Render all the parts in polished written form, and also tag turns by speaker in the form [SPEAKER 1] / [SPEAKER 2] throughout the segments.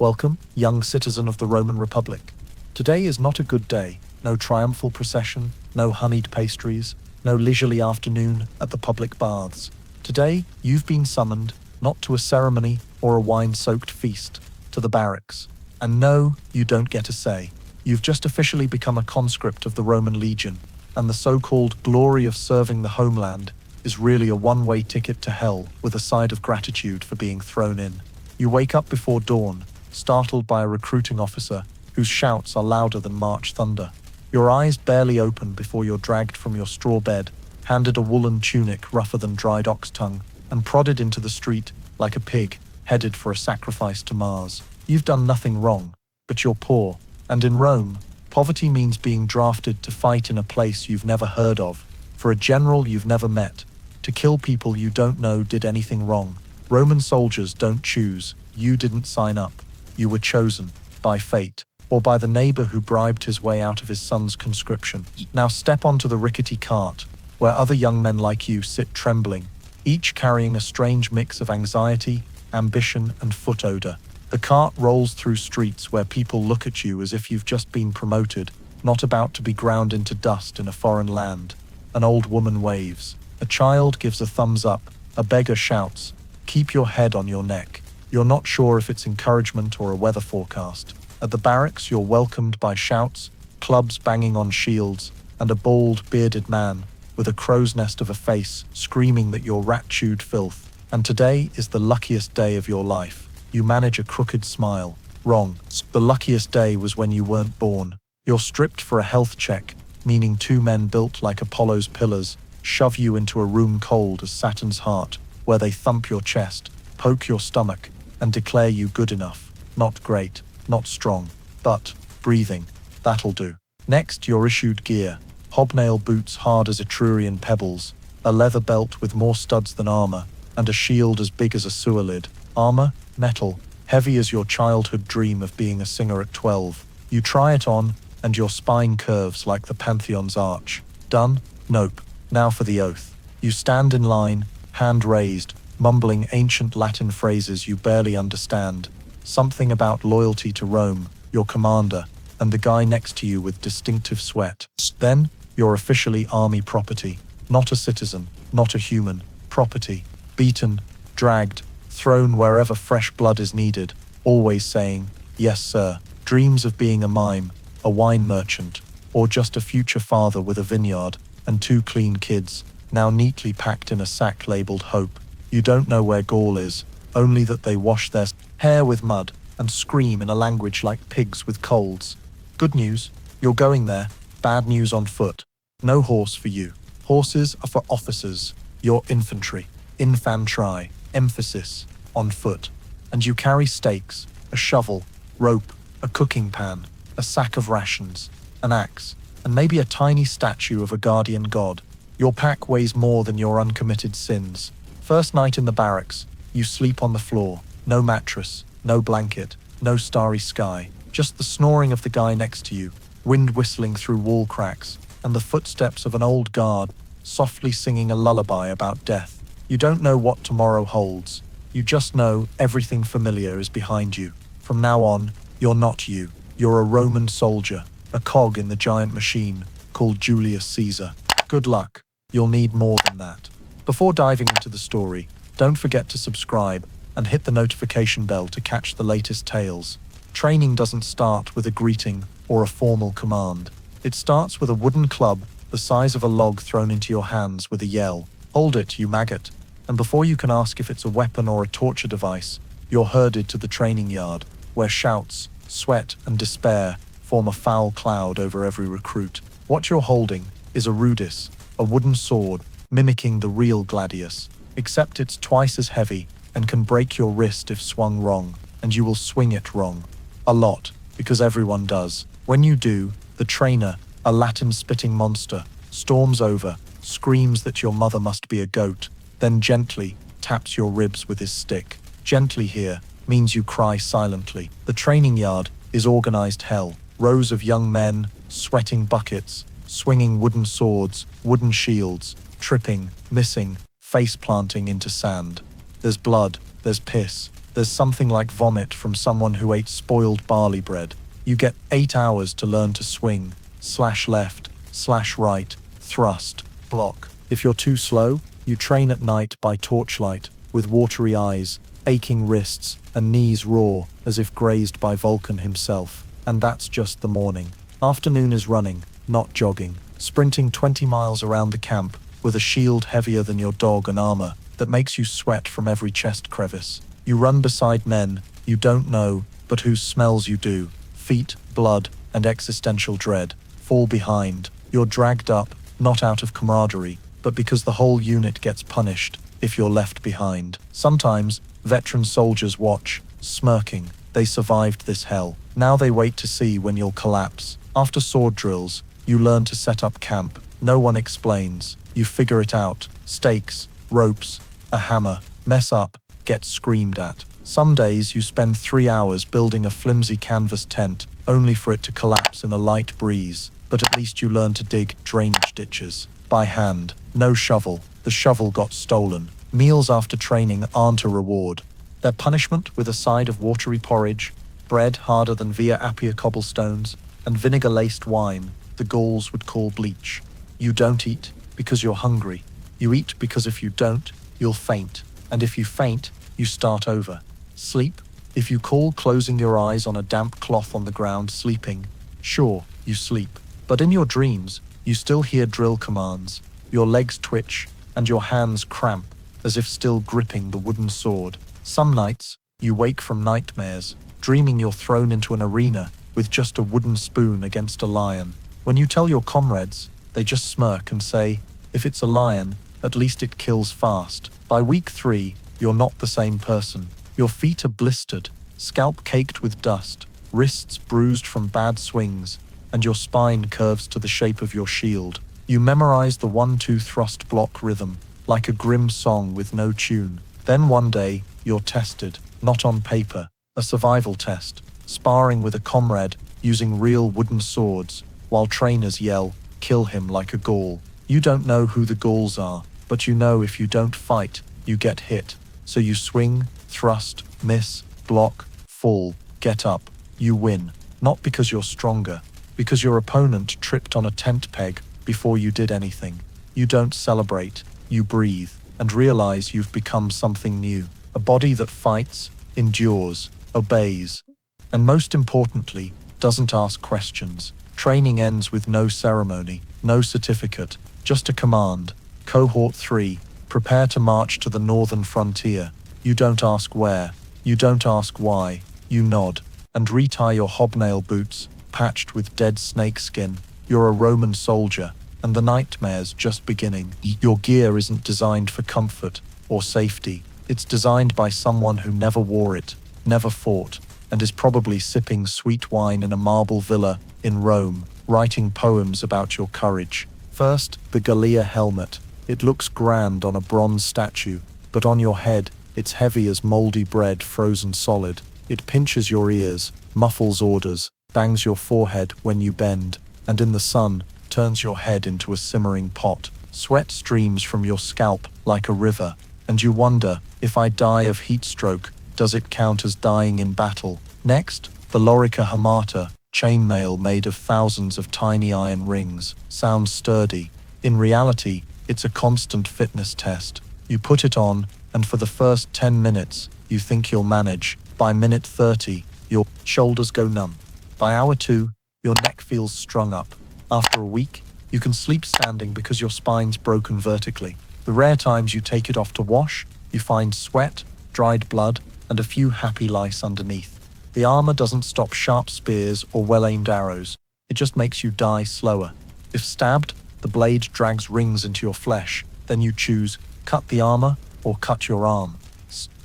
[SPEAKER 1] Welcome, young citizen of the Roman Republic. Today is not a good day. No triumphal procession, no honeyed pastries, no leisurely afternoon at the public baths. Today, you've been summoned, not to a ceremony or a wine-soaked feast, to the barracks. And no, you don't get a say. You've just officially become a conscript of the Roman legion, and the so-called glory of serving the homeland is really a one-way ticket to hell with a side of gratitude for being thrown in. You wake up before dawn, startled by a recruiting officer whose shouts are louder than March thunder. Your eyes barely open before you're dragged from your straw bed, handed a woolen tunic rougher than dried ox tongue, and prodded into the street like a pig headed for a sacrifice to Mars. You've done nothing wrong, but you're poor. And in Rome, poverty means being drafted to fight in a place you've never heard of, for a general you've never met, to kill people you don't know did anything wrong. Roman soldiers don't choose. You didn't sign up. You were chosen by fate, or by the neighbor who bribed his way out of his son's conscription. Now step onto the rickety cart, where other young men like you sit trembling, each carrying a strange mix of anxiety, ambition, and foot odor. The cart rolls through streets where people look at you as if you've just been promoted, not about to be ground into dust in a foreign land. An old woman waves. A child gives a thumbs up. A beggar shouts, "Keep your head on your neck." You're not sure if it's encouragement or a weather forecast. At the barracks, you're welcomed by shouts, clubs banging on shields, and a bald, bearded man with a crow's nest of a face screaming that you're rat-chewed filth. And today is the luckiest day of your life. You manage a crooked smile. Wrong. The luckiest day was when you weren't born. You're stripped for a health check, meaning two men built like Apollo's pillars shove you into a room cold as Saturn's heart, where they thump your chest, poke your stomach, and declare you good enough. Not great, not strong, but breathing. That'll do. Next, you're issued gear. Hobnail boots hard as Etrurian pebbles, a leather belt with more studs than armor, and a shield as big as a sewer lid. Armor, metal, heavy as your childhood dream of being a singer at 12. You try it on, and your spine curves like the Pantheon's arch. Done? Nope. Now for the oath. You stand in line, hand raised, mumbling ancient Latin phrases you barely understand. Something about loyalty to Rome, your commander, and the guy next to you with distinctive sweat. Then, you're officially army property. Not a citizen, not a human. Property. Beaten, dragged, thrown wherever fresh blood is needed, always saying, "Yes, sir." Dreams of being a mime, a wine merchant, or just a future father with a vineyard and two clean kids, now neatly packed in a sack labeled hope. You don't know where Gaul is, only that they wash their hair with mud and scream in a language like pigs with colds. Good news, you're going there. Bad news on foot. No horse for you. Horses are for officers. You're infantry. Infantry. Emphasis on foot. And you carry stakes, a shovel, rope, a cooking pan, a sack of rations, an axe, and maybe a tiny statue of a guardian god. Your pack weighs more than your uncommitted sins. First night in the barracks, you sleep on the floor. No mattress, no blanket, no starry sky, just the snoring of the guy next to you, wind whistling through wall cracks, and the footsteps of an old guard softly singing a lullaby about death. You don't know what tomorrow holds. You just know everything familiar is behind you. From now on, you're not you. You're a Roman soldier, a cog in the giant machine called Julius Caesar. Good luck. You'll need more than that. Before diving into the story, don't forget to subscribe and hit the notification bell to catch the latest tales. Training doesn't start with a greeting or a formal command. It starts with a wooden club the size of a log thrown into your hands with a yell. "Hold it, you maggot." And before you can ask if it's a weapon or a torture device, you're herded to the training yard, where shouts, sweat, and despair form a foul cloud over every recruit. What you're holding is a rudis, a wooden sword, mimicking the real gladius, except it's twice as heavy and can break your wrist if swung wrong, and you will swing it wrong. A lot, because everyone does. When you do, the trainer, a Latin-spitting monster, storms over, screams that your mother must be a goat, then gently taps your ribs with his stick. Gently here means you cry silently. The training yard is organized hell. Rows of young men, sweating buckets, swinging wooden swords, wooden shields, tripping, missing, face planting into sand. There's blood, there's piss, There's something like vomit from someone who ate spoiled barley bread. You get 8 hours to learn to swing, slash left, slash right, thrust, block. If you're too slow, you train at night by torchlight, with watery eyes, aching wrists, and knees raw as if grazed by Vulcan himself. And that's just the morning. Afternoon is running, not jogging, sprinting 20 miles around the camp with a shield heavier than your dog and armor that makes you sweat from every chest crevice. You run beside men you don't know, but whose smells you do. Feet, blood, and existential dread. Fall behind. You're dragged up, not out of camaraderie, but because the whole unit gets punished if you're left behind. Sometimes, veteran soldiers watch, smirking. They survived this hell. Now they wait to see when you'll collapse. After sword drills, you learn to set up camp. No one explains. You figure it out. Stakes, ropes, a hammer. Mess up, get screamed at. Some days you spend 3 hours building a flimsy canvas tent, only for it to collapse in a light breeze. But at least you learn to dig drainage ditches. By hand. No shovel. The shovel got stolen. Meals after training aren't a reward. They're punishment with a side of watery porridge, bread harder than Via Appia cobblestones, and vinegar-laced wine the Gauls would call bleach. You don't eat because you're hungry. You eat because if you don't, you'll faint. And if you faint, you start over. Sleep? If you call closing your eyes on a damp cloth on the ground sleeping, sure, you sleep. But in your dreams, you still hear drill commands. Your legs twitch, and your hands cramp, as if still gripping the wooden sword. Some nights, you wake from nightmares, dreaming you're thrown into an arena with just a wooden spoon against a lion. When you tell your comrades, they just smirk and say, if it's a lion, at least it kills fast. By week 3, you're not the same person. Your feet are blistered, scalp caked with dust, wrists bruised from bad swings, and your spine curves to the shape of your shield. You memorize the 1-2 thrust block rhythm, like a grim song with no tune. Then one day, you're tested, not on paper, a survival test, sparring with a comrade using real wooden swords, while trainers yell, kill him like a Gaul. You don't know who the Gauls are, but you know if you don't fight, you get hit. So you swing, thrust, miss, block, fall, get up. You win, not because you're stronger, because your opponent tripped on a tent peg before you did anything. You don't celebrate, you breathe, and realize you've become something new. A body that fights, endures, obeys, and most importantly, doesn't ask questions. Training ends with no ceremony, no certificate, just a command. Cohort 3, prepare to march to the northern frontier. You don't ask where, you don't ask why, you nod, and retie your hobnail boots, patched with dead snake skin. You're a Roman soldier, and the nightmare's just beginning. Your gear isn't designed for comfort or safety. It's designed by someone who never wore it, never fought, and is probably sipping sweet wine in a marble villa in Rome, writing poems about your courage. First, the Gallia helmet. It looks grand on a bronze statue, but on your head, it's heavy as moldy bread frozen solid. It pinches your ears, muffles orders, bangs your forehead when you bend, and in the sun, turns your head into a simmering pot. Sweat streams from your scalp like a river, and you wonder, if I die of heat stroke, does it count as dying in battle? Next, the lorica hamata, chainmail made of thousands of tiny iron rings, sounds sturdy. In reality, it's a constant fitness test. You put it on, and for the first 10 minutes, you think you'll manage. By minute 30, your shoulders go numb. By hour 2, your neck feels strung up. After a week, you can sleep standing because your spine's broken vertically. The rare times you take it off to wash, you find sweat, dried blood, and a few happy lice underneath. The armor doesn't stop sharp spears or well-aimed arrows. It just makes you die slower. If stabbed, the blade drags rings into your flesh. Then you choose, cut the armor or cut your arm.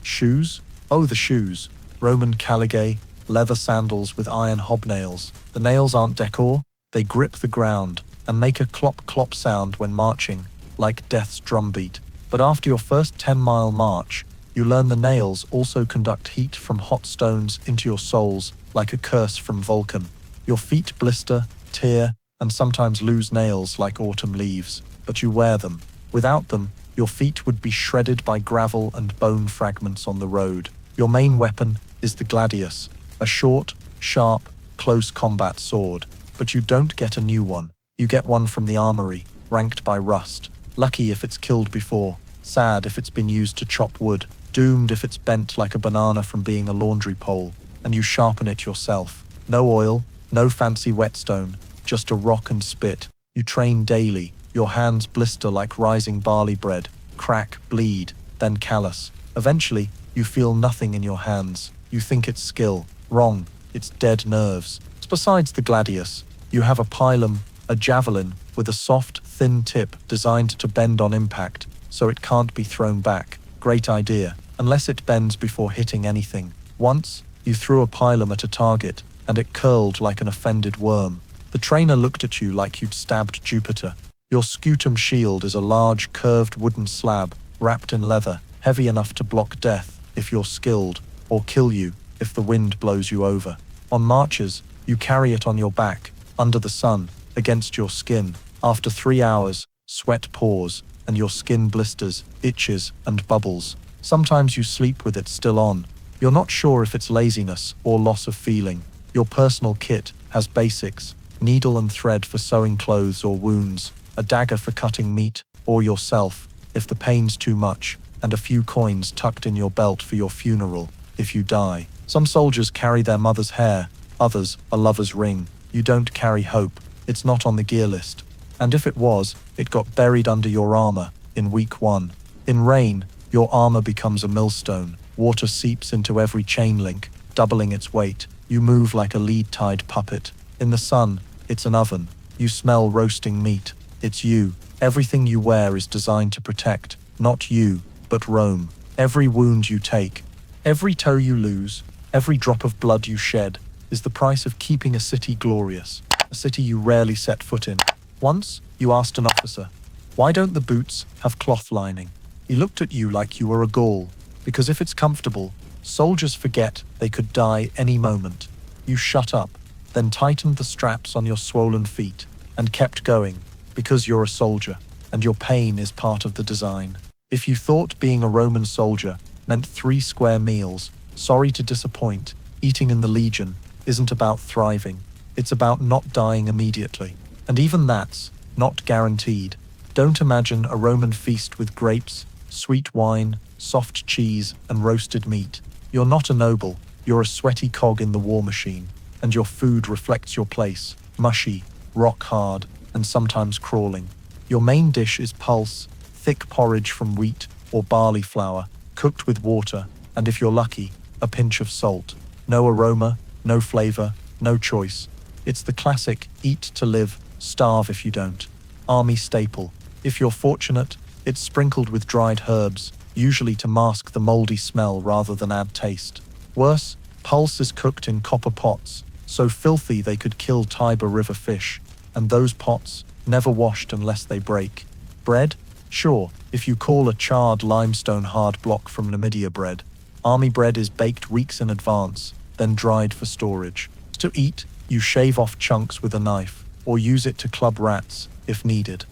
[SPEAKER 1] Shoes? Oh, the shoes. Roman caligae, leather sandals with iron hobnails. The nails aren't decor, they grip the ground and make a clop-clop sound when marching, like death's drumbeat. But after your first 10-mile march, you learn the nails also conduct heat from hot stones into your soles, like a curse from Vulcan. Your feet blister, tear, and sometimes lose nails like autumn leaves, but you wear them. Without them, your feet would be shredded by gravel and bone fragments on the road. Your main weapon is the gladius, a short, sharp, close combat sword. But you don't get a new one. You get one from the armory, ranked by rust. Lucky if it's killed before, sad if it's been used to chop wood, doomed if it's bent like a banana from being a laundry pole, and you sharpen it yourself. No oil, no fancy whetstone, just a rock and spit. You train daily, your hands blister like rising barley bread, crack, bleed, then callous. Eventually, you feel nothing in your hands. You think it's skill. Wrong, it's dead nerves. Besides the gladius, you have a pilum, a javelin, with a soft, thin tip designed to bend on impact, so it can't be thrown back. Great idea, unless it bends before hitting anything. Once, you threw a pilum at a target, and it curled like an offended worm. The trainer looked at you like you'd stabbed Jupiter. Your scutum shield is a large, curved wooden slab, wrapped in leather, heavy enough to block death, if you're skilled, or kill you, if the wind blows you over. On marches, you carry it on your back, under the sun, against your skin. After 3 hours, sweat pours, and your skin blisters, itches, and bubbles. Sometimes you sleep with it still on. You're not sure if it's laziness or loss of feeling. Your personal kit has basics, needle and thread for sewing clothes or wounds, a dagger for cutting meat, or yourself, if the pain's too much, and a few coins tucked in your belt for your funeral, if you die. Some soldiers carry their mother's hair, others a lover's ring. You don't carry hope, it's not on the gear list. And if it was, it got buried under your armor, in week 1. In rain, your armor becomes a millstone. Water seeps into every chain link, doubling its weight. You move like a lead-tied puppet. In the sun, it's an oven. You smell roasting meat. It's you. Everything you wear is designed to protect, not you, but Rome. Every wound you take, every toe you lose, every drop of blood you shed, is the price of keeping a city glorious, a city you rarely set foot in. Once, you asked an officer, "Why don't the boots have cloth lining?" He looked at you like you were a Gaul, because if it's comfortable, soldiers forget they could die any moment. You shut up, then tightened the straps on your swollen feet, and kept going, because you're a soldier, and your pain is part of the design. If you thought being a Roman soldier meant 3 square meals, sorry to disappoint, eating in the legion isn't about thriving, it's about not dying immediately. And even that's not guaranteed. Don't imagine a Roman feast with grapes, sweet wine, soft cheese, and roasted meat. You're not a noble, you're a sweaty cog in the war machine, and your food reflects your place, mushy, rock hard, and sometimes crawling. Your main dish is puls, thick porridge from wheat or barley flour, cooked with water, and if you're lucky, a pinch of salt. No aroma, no flavor, no choice. It's the classic eat to live, starve if you don't. Army staple. If you're fortunate, it's sprinkled with dried herbs, usually to mask the moldy smell rather than add taste. Worse, pulse is cooked in copper pots, so filthy they could kill Tiber River fish, and those pots never washed unless they break. Bread? Sure, if you call a charred limestone hard block from Numidia bread. Army bread is baked weeks in advance, then dried for storage. To eat, you shave off chunks with a knife, or use it to club rats, if needed.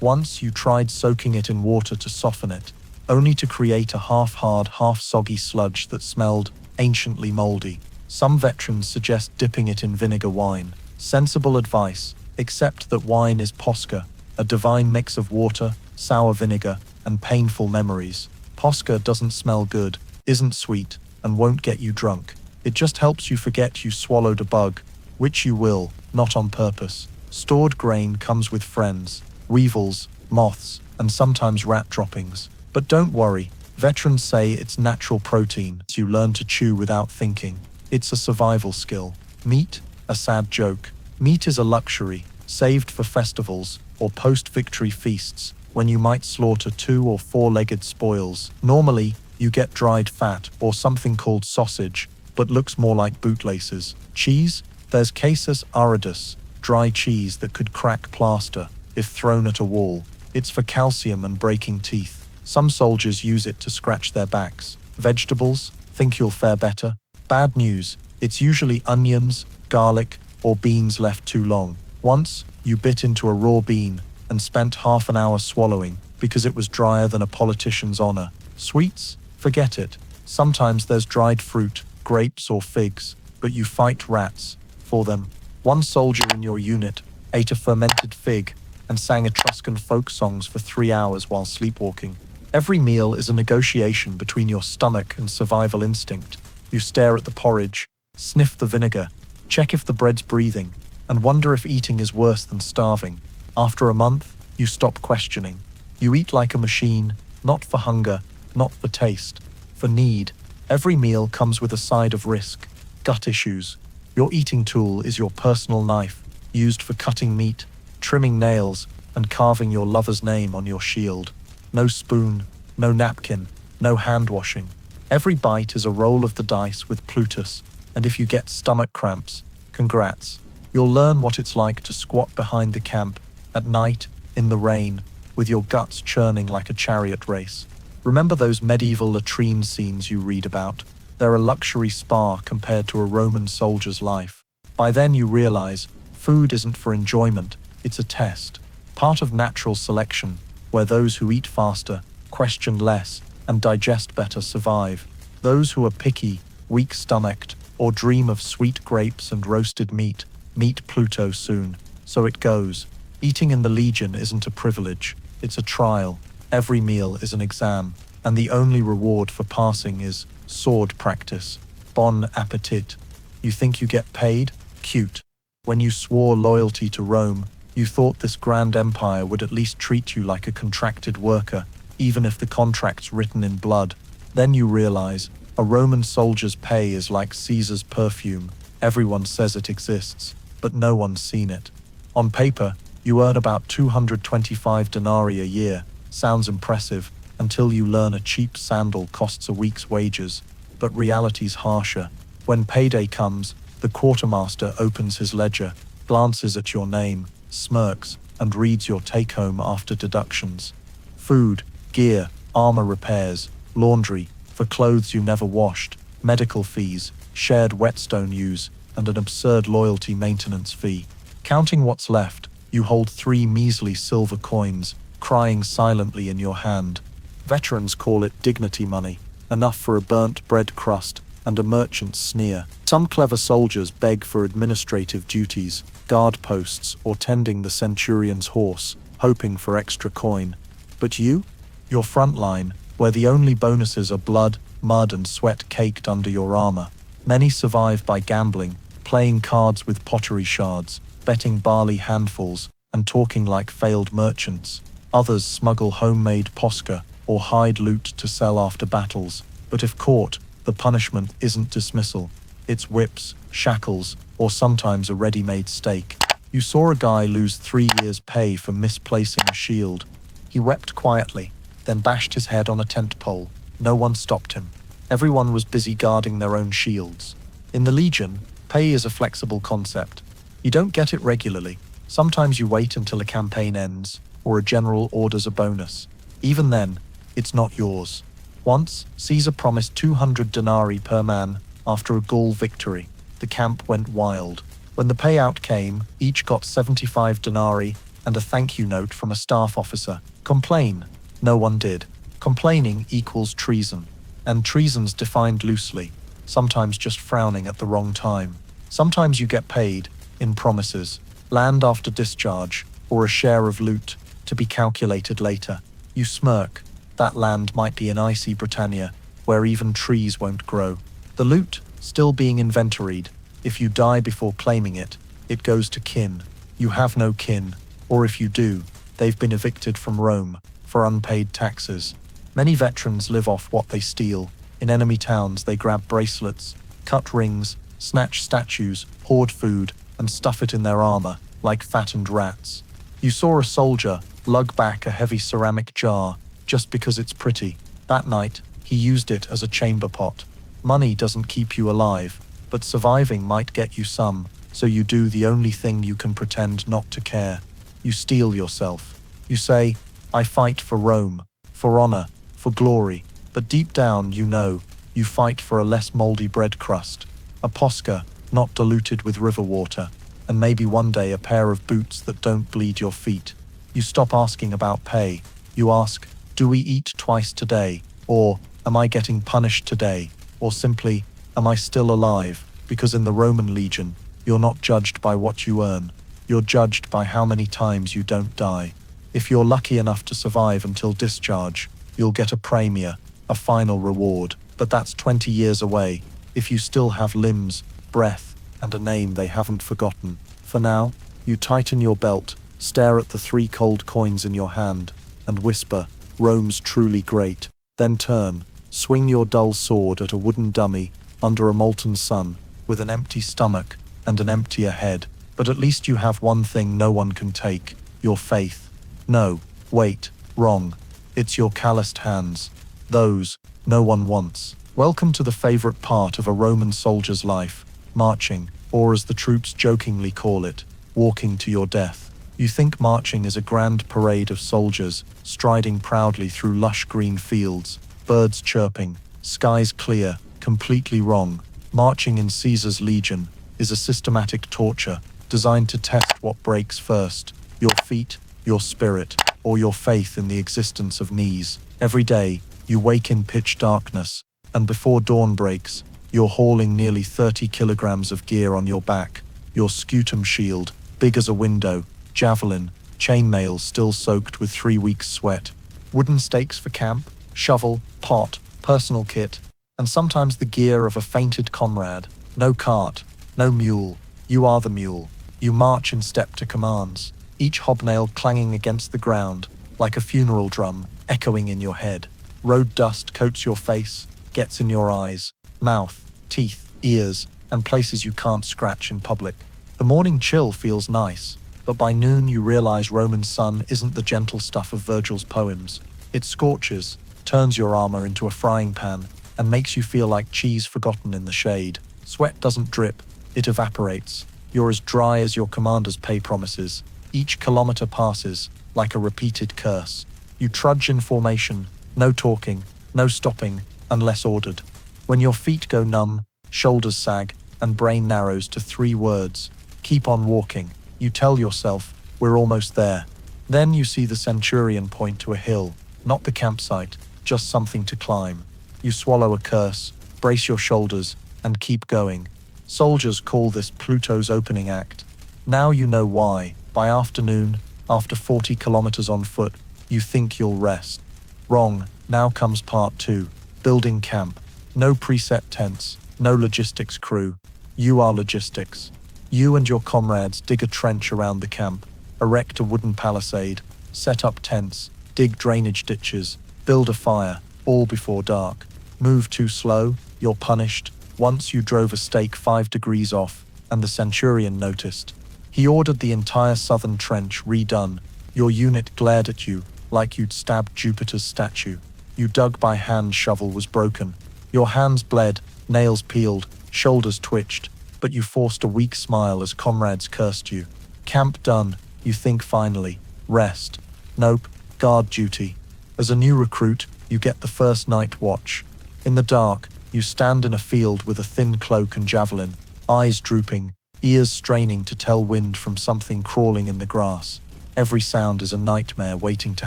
[SPEAKER 1] Once you tried soaking it in water to soften it, only to create a half-hard, half-soggy sludge that smelled anciently moldy. Some veterans suggest dipping it in vinegar wine. Sensible advice, except that wine is posca, a divine mix of water, sour vinegar, and painful memories. Posca doesn't smell good, isn't sweet, and won't get you drunk. It just helps you forget you swallowed a bug, which you will, not on purpose. Stored grain comes with friends, weevils, moths, and sometimes rat droppings. But don't worry, veterans say it's natural protein you learn to chew without thinking. It's a survival skill. Meat? A sad joke. Meat is a luxury, saved for festivals or post-victory feasts, when you might slaughter 2 or 4-legged spoils. Normally, you get dried fat or something called sausage, but looks more like bootlaces. Cheese? There's casus aridus, dry cheese that could crack plaster if thrown at a wall. It's for calcium and breaking teeth. Some soldiers use it to scratch their backs. Vegetables? Think you'll fare better? Bad news. It's usually onions, garlic, or beans left too long. Once, you bit into a raw bean and spent half an hour swallowing because it was drier than a politician's honor. Sweets? Forget it. Sometimes there's dried fruit, grapes or figs, but you fight rats for them. One soldier in your unit ate a fermented fig and sang Etruscan folk songs for 3 hours while sleepwalking. Every meal is a negotiation between your stomach and survival instinct. You stare at the porridge, sniff the vinegar, check if the bread's breathing, and wonder if eating is worse than starving. After a month, you stop questioning. You eat like a machine, not for hunger, not for taste, for need. Every meal comes with a side of risk, gut issues. Your eating tool is your personal knife, used for cutting meat, trimming nails, and carving your lover's name on your shield. No spoon, no napkin, no hand washing. Every bite is a roll of the dice with Plutus, and if you get stomach cramps, congrats. You'll learn what it's like to squat behind the camp, at night, in the rain, with your guts churning like a chariot race. Remember those medieval latrine scenes you read about? They're a luxury spa compared to a Roman soldier's life. By then you realize, food isn't for enjoyment, it's a test. Part of natural selection, where those who eat faster, question less, and digest better survive. Those who are picky, weak-stomached, or dream of sweet grapes and roasted meat, meet Pluto soon. So it goes. Eating in the Legion isn't a privilege, it's a trial. Every meal is an exam, and the only reward for passing is sword practice. Bon appetit. You think you get paid? Cute. When you swore loyalty to Rome, you thought this grand empire would at least treat you like a contracted worker, even if the contract's written in blood. Then you realize, a Roman soldier's pay is like Caesar's perfume. Everyone says it exists, but no one's seen it. On paper, you earn about 225 denarii a year. Sounds impressive, until you learn a cheap sandal costs a week's wages. But reality's harsher. When payday comes, the quartermaster opens his ledger, glances at your name, smirks, and reads your take-home after deductions. Food, gear, armor repairs, laundry, for clothes you never washed, medical fees, shared whetstone use, and an absurd loyalty maintenance fee. Counting what's left, you hold 3 measly silver coins, crying silently in your hand. Veterans call it dignity money, enough for a burnt bread crust and a merchant's sneer. Some clever soldiers beg for administrative duties, guard posts, or tending the centurion's horse, hoping for extra coin. But you? Your front line, where the only bonuses are blood, mud, and sweat caked under your armor. Many survive by gambling, playing cards with pottery shards, betting barley handfuls, and talking like failed merchants. Others smuggle homemade posca or hide loot to sell after battles. But if caught, the punishment isn't dismissal. It's whips, shackles, or sometimes a ready-made steak. You saw a guy lose 3 years' pay for misplacing a shield. He wept quietly, then bashed his head on a tent pole. No one stopped him. Everyone was busy guarding their own shields. In the Legion, pay is a flexible concept. You don't get it regularly. Sometimes you wait until a campaign ends, or a general orders a bonus. Even then, it's not yours. Once, Caesar promised 200 denarii per man after a Gaul victory. The camp went wild. When the payout came, each got 75 denarii and a thank you note from a staff officer. Complain. No one did. Complaining equals treason. And treason's defined loosely, sometimes just frowning at the wrong time. Sometimes you get paid, in promises, land after discharge, or a share of loot, to be calculated later. You smirk. That land might be in icy Britannia, where even trees won't grow. The loot, still being inventoried. If you die before claiming it, it goes to kin. You have no kin, or if you do, they've been evicted from Rome for unpaid taxes. Many veterans live off what they steal. In enemy towns, they grab bracelets, cut rings, snatch statues, hoard food, and stuff it in their armor, like fattened rats. You saw a soldier lug back a heavy ceramic jar just because it's pretty. That night, he used it as a chamber pot. Money doesn't keep you alive, but surviving might get you some, so you do the only thing you can pretend not to care. You steel yourself. You say, I fight for Rome, for honor, for glory, but deep down you know, you fight for a less moldy bread crust, a posca, not diluted with river water, and maybe one day a pair of boots that don't bleed your feet. You stop asking about pay. You ask, do we eat twice today? Or, am I getting punished today? Or simply, am I still alive? Because in the Roman legion, you're not judged by what you earn. You're judged by how many times you don't die. If you're lucky enough to survive until discharge, you'll get a premia, a final reward, but that's 20 years away, if you still have limbs, breath, and a name they haven't forgotten. For now, you tighten your belt, stare at the 3 cold coins in your hand, and whisper, "Rome's truly great." Then turn, swing your dull sword at a wooden dummy under a molten sun, with an empty stomach and an emptier head. But at least you have one thing no one can take, your faith. No, wait, wrong. It's your calloused hands. Those no one wants. Welcome to the favorite part of a Roman soldier's life, marching, or as the troops jokingly call it, walking to your death. You think marching is a grand parade of soldiers, striding proudly through lush green fields, birds chirping, skies clear. Completely wrong. Marching in Caesar's legion is a systematic torture designed to test what breaks first, your feet, your spirit, or your faith in the existence of knees. Every day, you wake in pitch darkness, and before dawn breaks, you're hauling nearly 30 kilograms of gear on your back, your scutum shield, big as a window, javelin, chainmail still soaked with 3 weeks' sweat, wooden stakes for camp, shovel, pot, personal kit, and sometimes the gear of a fainted comrade. No cart, no mule. You are the mule. You march in step to commands, each hobnail clanging against the ground, like a funeral drum, echoing in your head. Road dust coats your face, gets in your eyes, mouth, teeth, ears, and places you can't scratch in public. The morning chill feels nice, but by noon you realize Roman sun isn't the gentle stuff of Virgil's poems. It scorches, turns your armor into a frying pan, and makes you feel like cheese forgotten in the shade. Sweat doesn't drip, it evaporates. You're as dry as your commander's pay promises. Each kilometer passes like a repeated curse. You trudge in formation, no talking, no stopping, unless ordered. When your feet go numb, shoulders sag, and brain narrows to 3 words, keep on walking. You tell yourself, we're almost there. Then you see the centurion point to a hill, not the campsite, just something to climb. You swallow a curse, brace your shoulders, and keep going. Soldiers call this Pluto's opening act. Now you know why. By afternoon, after 40 kilometers on foot, you think you'll rest. Wrong. Now comes part 2. Building camp. No preset tents, no logistics crew. You are logistics. You and your comrades dig a trench around the camp, erect a wooden palisade, set up tents, dig drainage ditches, build a fire, all before dark. Move too slow, you're punished. Once you drove a stake 5 degrees off, and the centurion noticed. He ordered the entire southern trench redone. Your unit glared at you, like you'd stabbed Jupiter's statue. You dug by hand, shovel was broken. Your hands bled, nails peeled, shoulders twitched, but you forced a weak smile as comrades cursed you. Camp done, you think finally. Rest. Nope, guard duty. As a new recruit, you get the first night watch. In the dark, you stand in a field with a thin cloak and javelin, eyes drooping, ears straining to tell wind from something crawling in the grass. Every sound is a nightmare waiting to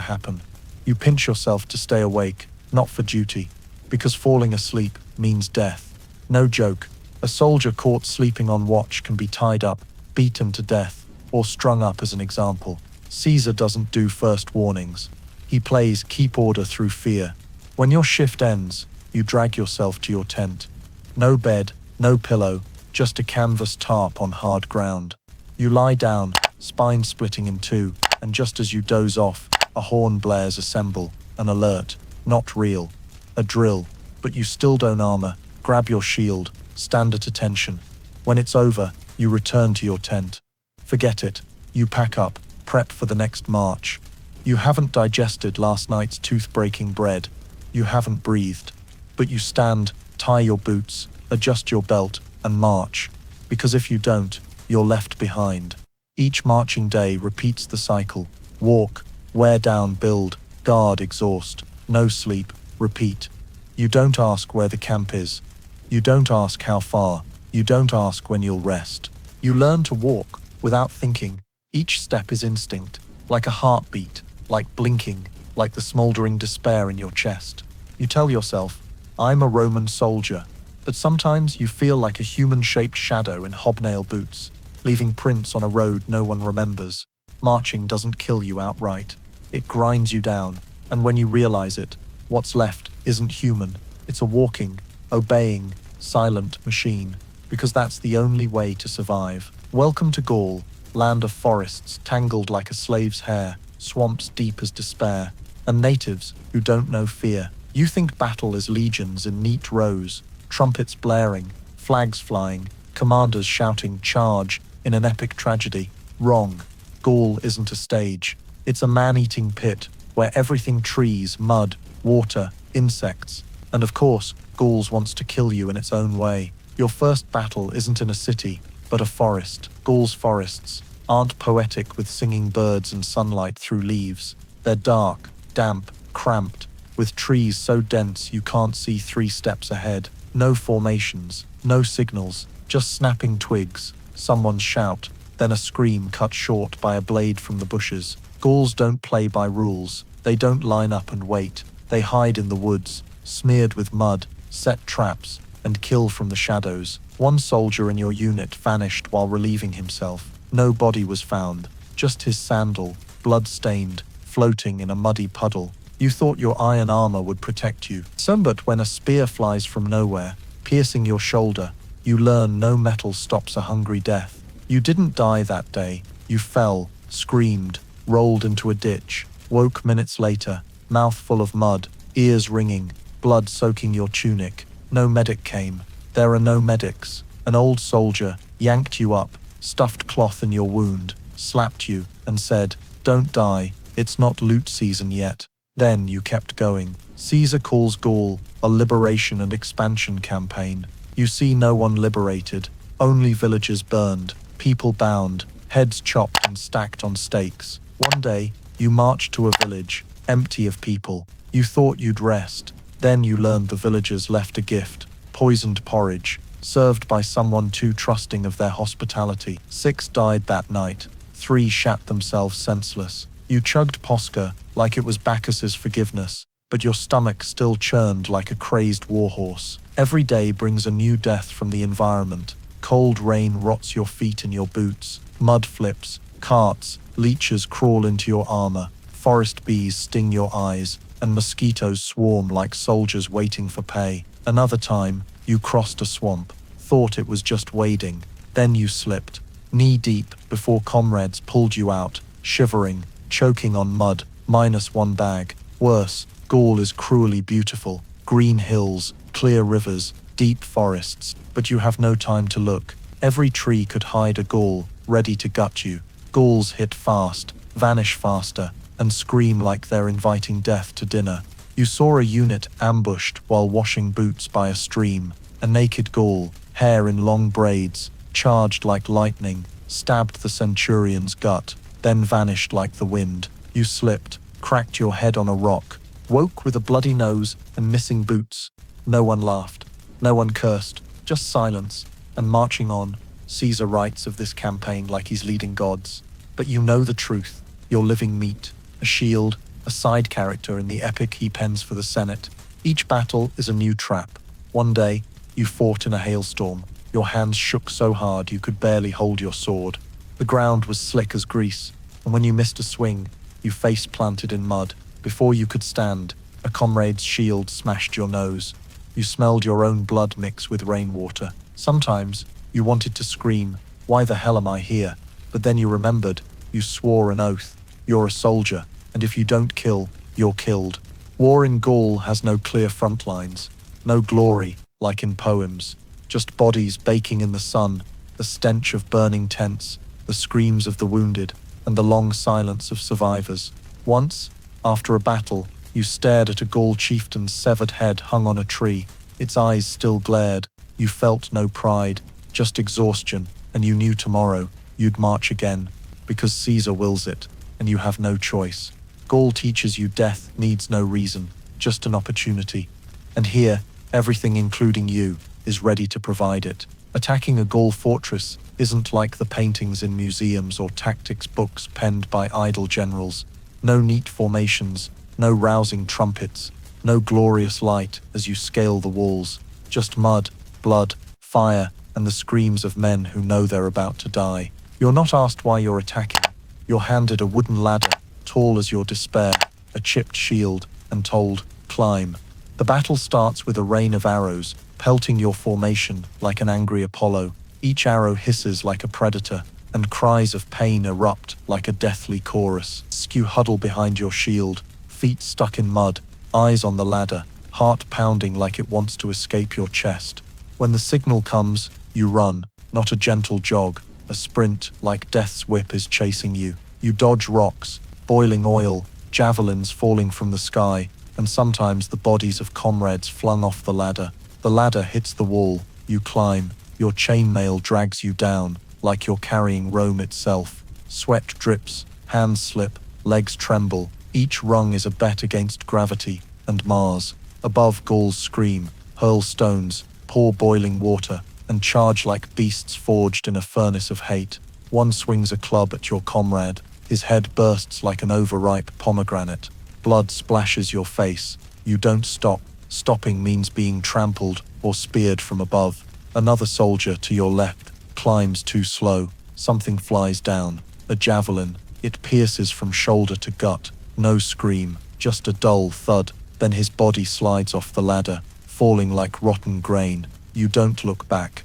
[SPEAKER 1] happen. You pinch yourself to stay awake, not for duty, because falling asleep means death. No joke, a soldier caught sleeping on watch can be tied up, beaten to death, or strung up as an example. Caesar doesn't do first warnings. He plays keep order through fear. When your shift ends, you drag yourself to your tent. No bed, no pillow, just a canvas tarp on hard ground. You lie down, spine splitting in 2, and just as you doze off, a horn blares. Assemble, an alert, not real, a drill, but you still don't armor, grab your shield, stand at attention. When it's over, you return to your tent. Forget it, you pack up, prep for the next march. You haven't digested last night's tooth-breaking bread. You haven't breathed. But you stand, tie your boots, adjust your belt, and march. Because if you don't, you're left behind. Each marching day repeats the cycle. Walk, wear down, build, guard, exhaust. No sleep, repeat. You don't ask where the camp is. You don't ask how far. You don't ask when you'll rest. You learn to walk, without thinking. Each step is instinct, like a heartbeat, like blinking, like the smoldering despair in your chest. You tell yourself, I'm a Roman soldier. But sometimes you feel like a human-shaped shadow in hobnail boots, leaving prints on a road no one remembers. Marching doesn't kill you outright. It grinds you down, and when you realize it, what's left isn't human. It's a walking, obeying, silent machine, because that's the only way to survive. Welcome to Gaul, land of forests tangled like a slave's hair, swamps deep as despair, and natives who don't know fear. You think battle is legions in neat rows, trumpets blaring, flags flying, commanders shouting charge in an epic tragedy. Wrong. Gaul isn't a stage. It's a man-eating pit where everything trees, mud, water, insects. And of course, Gaul wants to kill you in its own way. Your first battle isn't in a city, but a forest. Gaul's forests aren't poetic with singing birds and sunlight through leaves. They're dark, damp, cramped, with trees so dense you can't see 3 steps ahead. No formations, no signals, just snapping twigs, someone's shout, then a scream cut short by a blade from the bushes. Gauls don't play by rules. They don't line up and wait. They hide in the woods, smeared with mud, set traps, and kill from the shadows. One soldier in your unit vanished while relieving himself. No body was found, just his sandal, blood-stained, floating in a muddy puddle. You thought your iron armor would protect you. But when a spear flies from nowhere, piercing your shoulder, you learn no metal stops a hungry death. You didn't die that day. You fell, screamed, rolled into a ditch, woke minutes later, mouth full of mud, ears ringing, blood soaking your tunic. No medic came. There are no medics. An old soldier yanked you up, stuffed cloth in your wound, slapped you, and said, "Don't die, it's not loot season yet." Then you kept going. Caesar calls Gaul a liberation and expansion campaign. You see no one liberated, only villages burned, people bound, heads chopped and stacked on stakes. One day, you marched to a village, empty of people. You thought you'd rest. Then you learned the villagers left a gift, poisoned porridge, served by someone too trusting of their hospitality. 6 died that night. 3 shat themselves senseless. You chugged posca like it was Bacchus's forgiveness, but your stomach still churned like a crazed warhorse. Every day brings a new death from the environment. Cold rain rots your feet in your boots. Mud flips, carts, leeches crawl into your armor. Forest bees sting your eyes, and mosquitoes swarm like soldiers waiting for pay. Another time, you crossed a swamp, thought it was just wading. Then you slipped, knee-deep, before comrades pulled you out, shivering, choking on mud, -1 bag. Worse, Gaul is cruelly beautiful. Green hills, clear rivers, deep forests, but you have no time to look. Every tree could hide a Gaul, ready to gut you. Gauls hit fast, vanish faster, and scream like they're inviting death to dinner. You saw a unit ambushed while washing boots by a stream. A naked Gaul, hair in long braids, charged like lightning, stabbed the centurion's gut, then vanished like the wind. You slipped, cracked your head on a rock, woke with a bloody nose and missing boots. No one laughed, no one cursed, just silence, and marching on. Caesar writes of this campaign like he's leading gods. But you know the truth. You're living meat, a shield, a side character in the epic he pens for the Senate. Each battle is a new trap. One day, you fought in a hailstorm. Your hands shook so hard you could barely hold your sword. The ground was slick as grease, and when you missed a swing, you face planted in mud. Before you could stand, a comrade's shield smashed your nose. You smelled your own blood mix with rainwater. Sometimes, you wanted to scream, "Why the hell am I here?" But then you remembered, you swore an oath. You're a soldier, and if you don't kill, you're killed. War in Gaul has no clear front lines, no glory, like in poems. Just bodies baking in the sun, the stench of burning tents, the screams of the wounded, and the long silence of survivors. Once, after a battle, you stared at a Gaul chieftain's severed head hung on a tree. Its eyes still glared. You felt no pride, just exhaustion, and you knew tomorrow you'd march again, because Caesar wills it, and you have no choice. Gaul teaches you death needs no reason, just an opportunity. And here, everything including you, is ready to provide it. Attacking a Gaul fortress isn't like the paintings in museums or tactics books penned by idle generals. No neat formations, no rousing trumpets, No glorious light as you scale the walls, just mud, blood, fire, and the screams of men who know they're about to die. You're not asked why you're attacking. You're handed a wooden ladder, tall as your despair, a chipped shield, and told, climb. The battle starts with a rain of arrows, pelting your formation like an angry Apollo. Each arrow hisses like a predator, and cries of pain erupt like a deathly chorus. You huddle behind your shield, feet stuck in mud, eyes on the ladder, heart pounding like it wants to escape your chest. When the signal comes, you run, not a gentle jog, a sprint like death's whip is chasing you. You dodge rocks, boiling oil, javelins falling from the sky, and sometimes the bodies of comrades flung off the ladder. The ladder hits the wall, you climb, your chainmail drags you down, like you're carrying Rome itself. Sweat drips, hands slip, legs tremble, each rung is a bet against gravity and Mars. Above, Gauls scream, hurl stones, pour boiling water, and charge like beasts forged in a furnace of hate. One swings a club at your comrade, his head bursts like an overripe pomegranate. Blood splashes your face. You don't stop. Stopping means being trampled or speared from above. Another soldier to your left climbs too slow. Something flies down, a javelin. It pierces from shoulder to gut. No scream, just a dull thud. Then his body slides off the ladder, falling like rotten grain. You don't look back.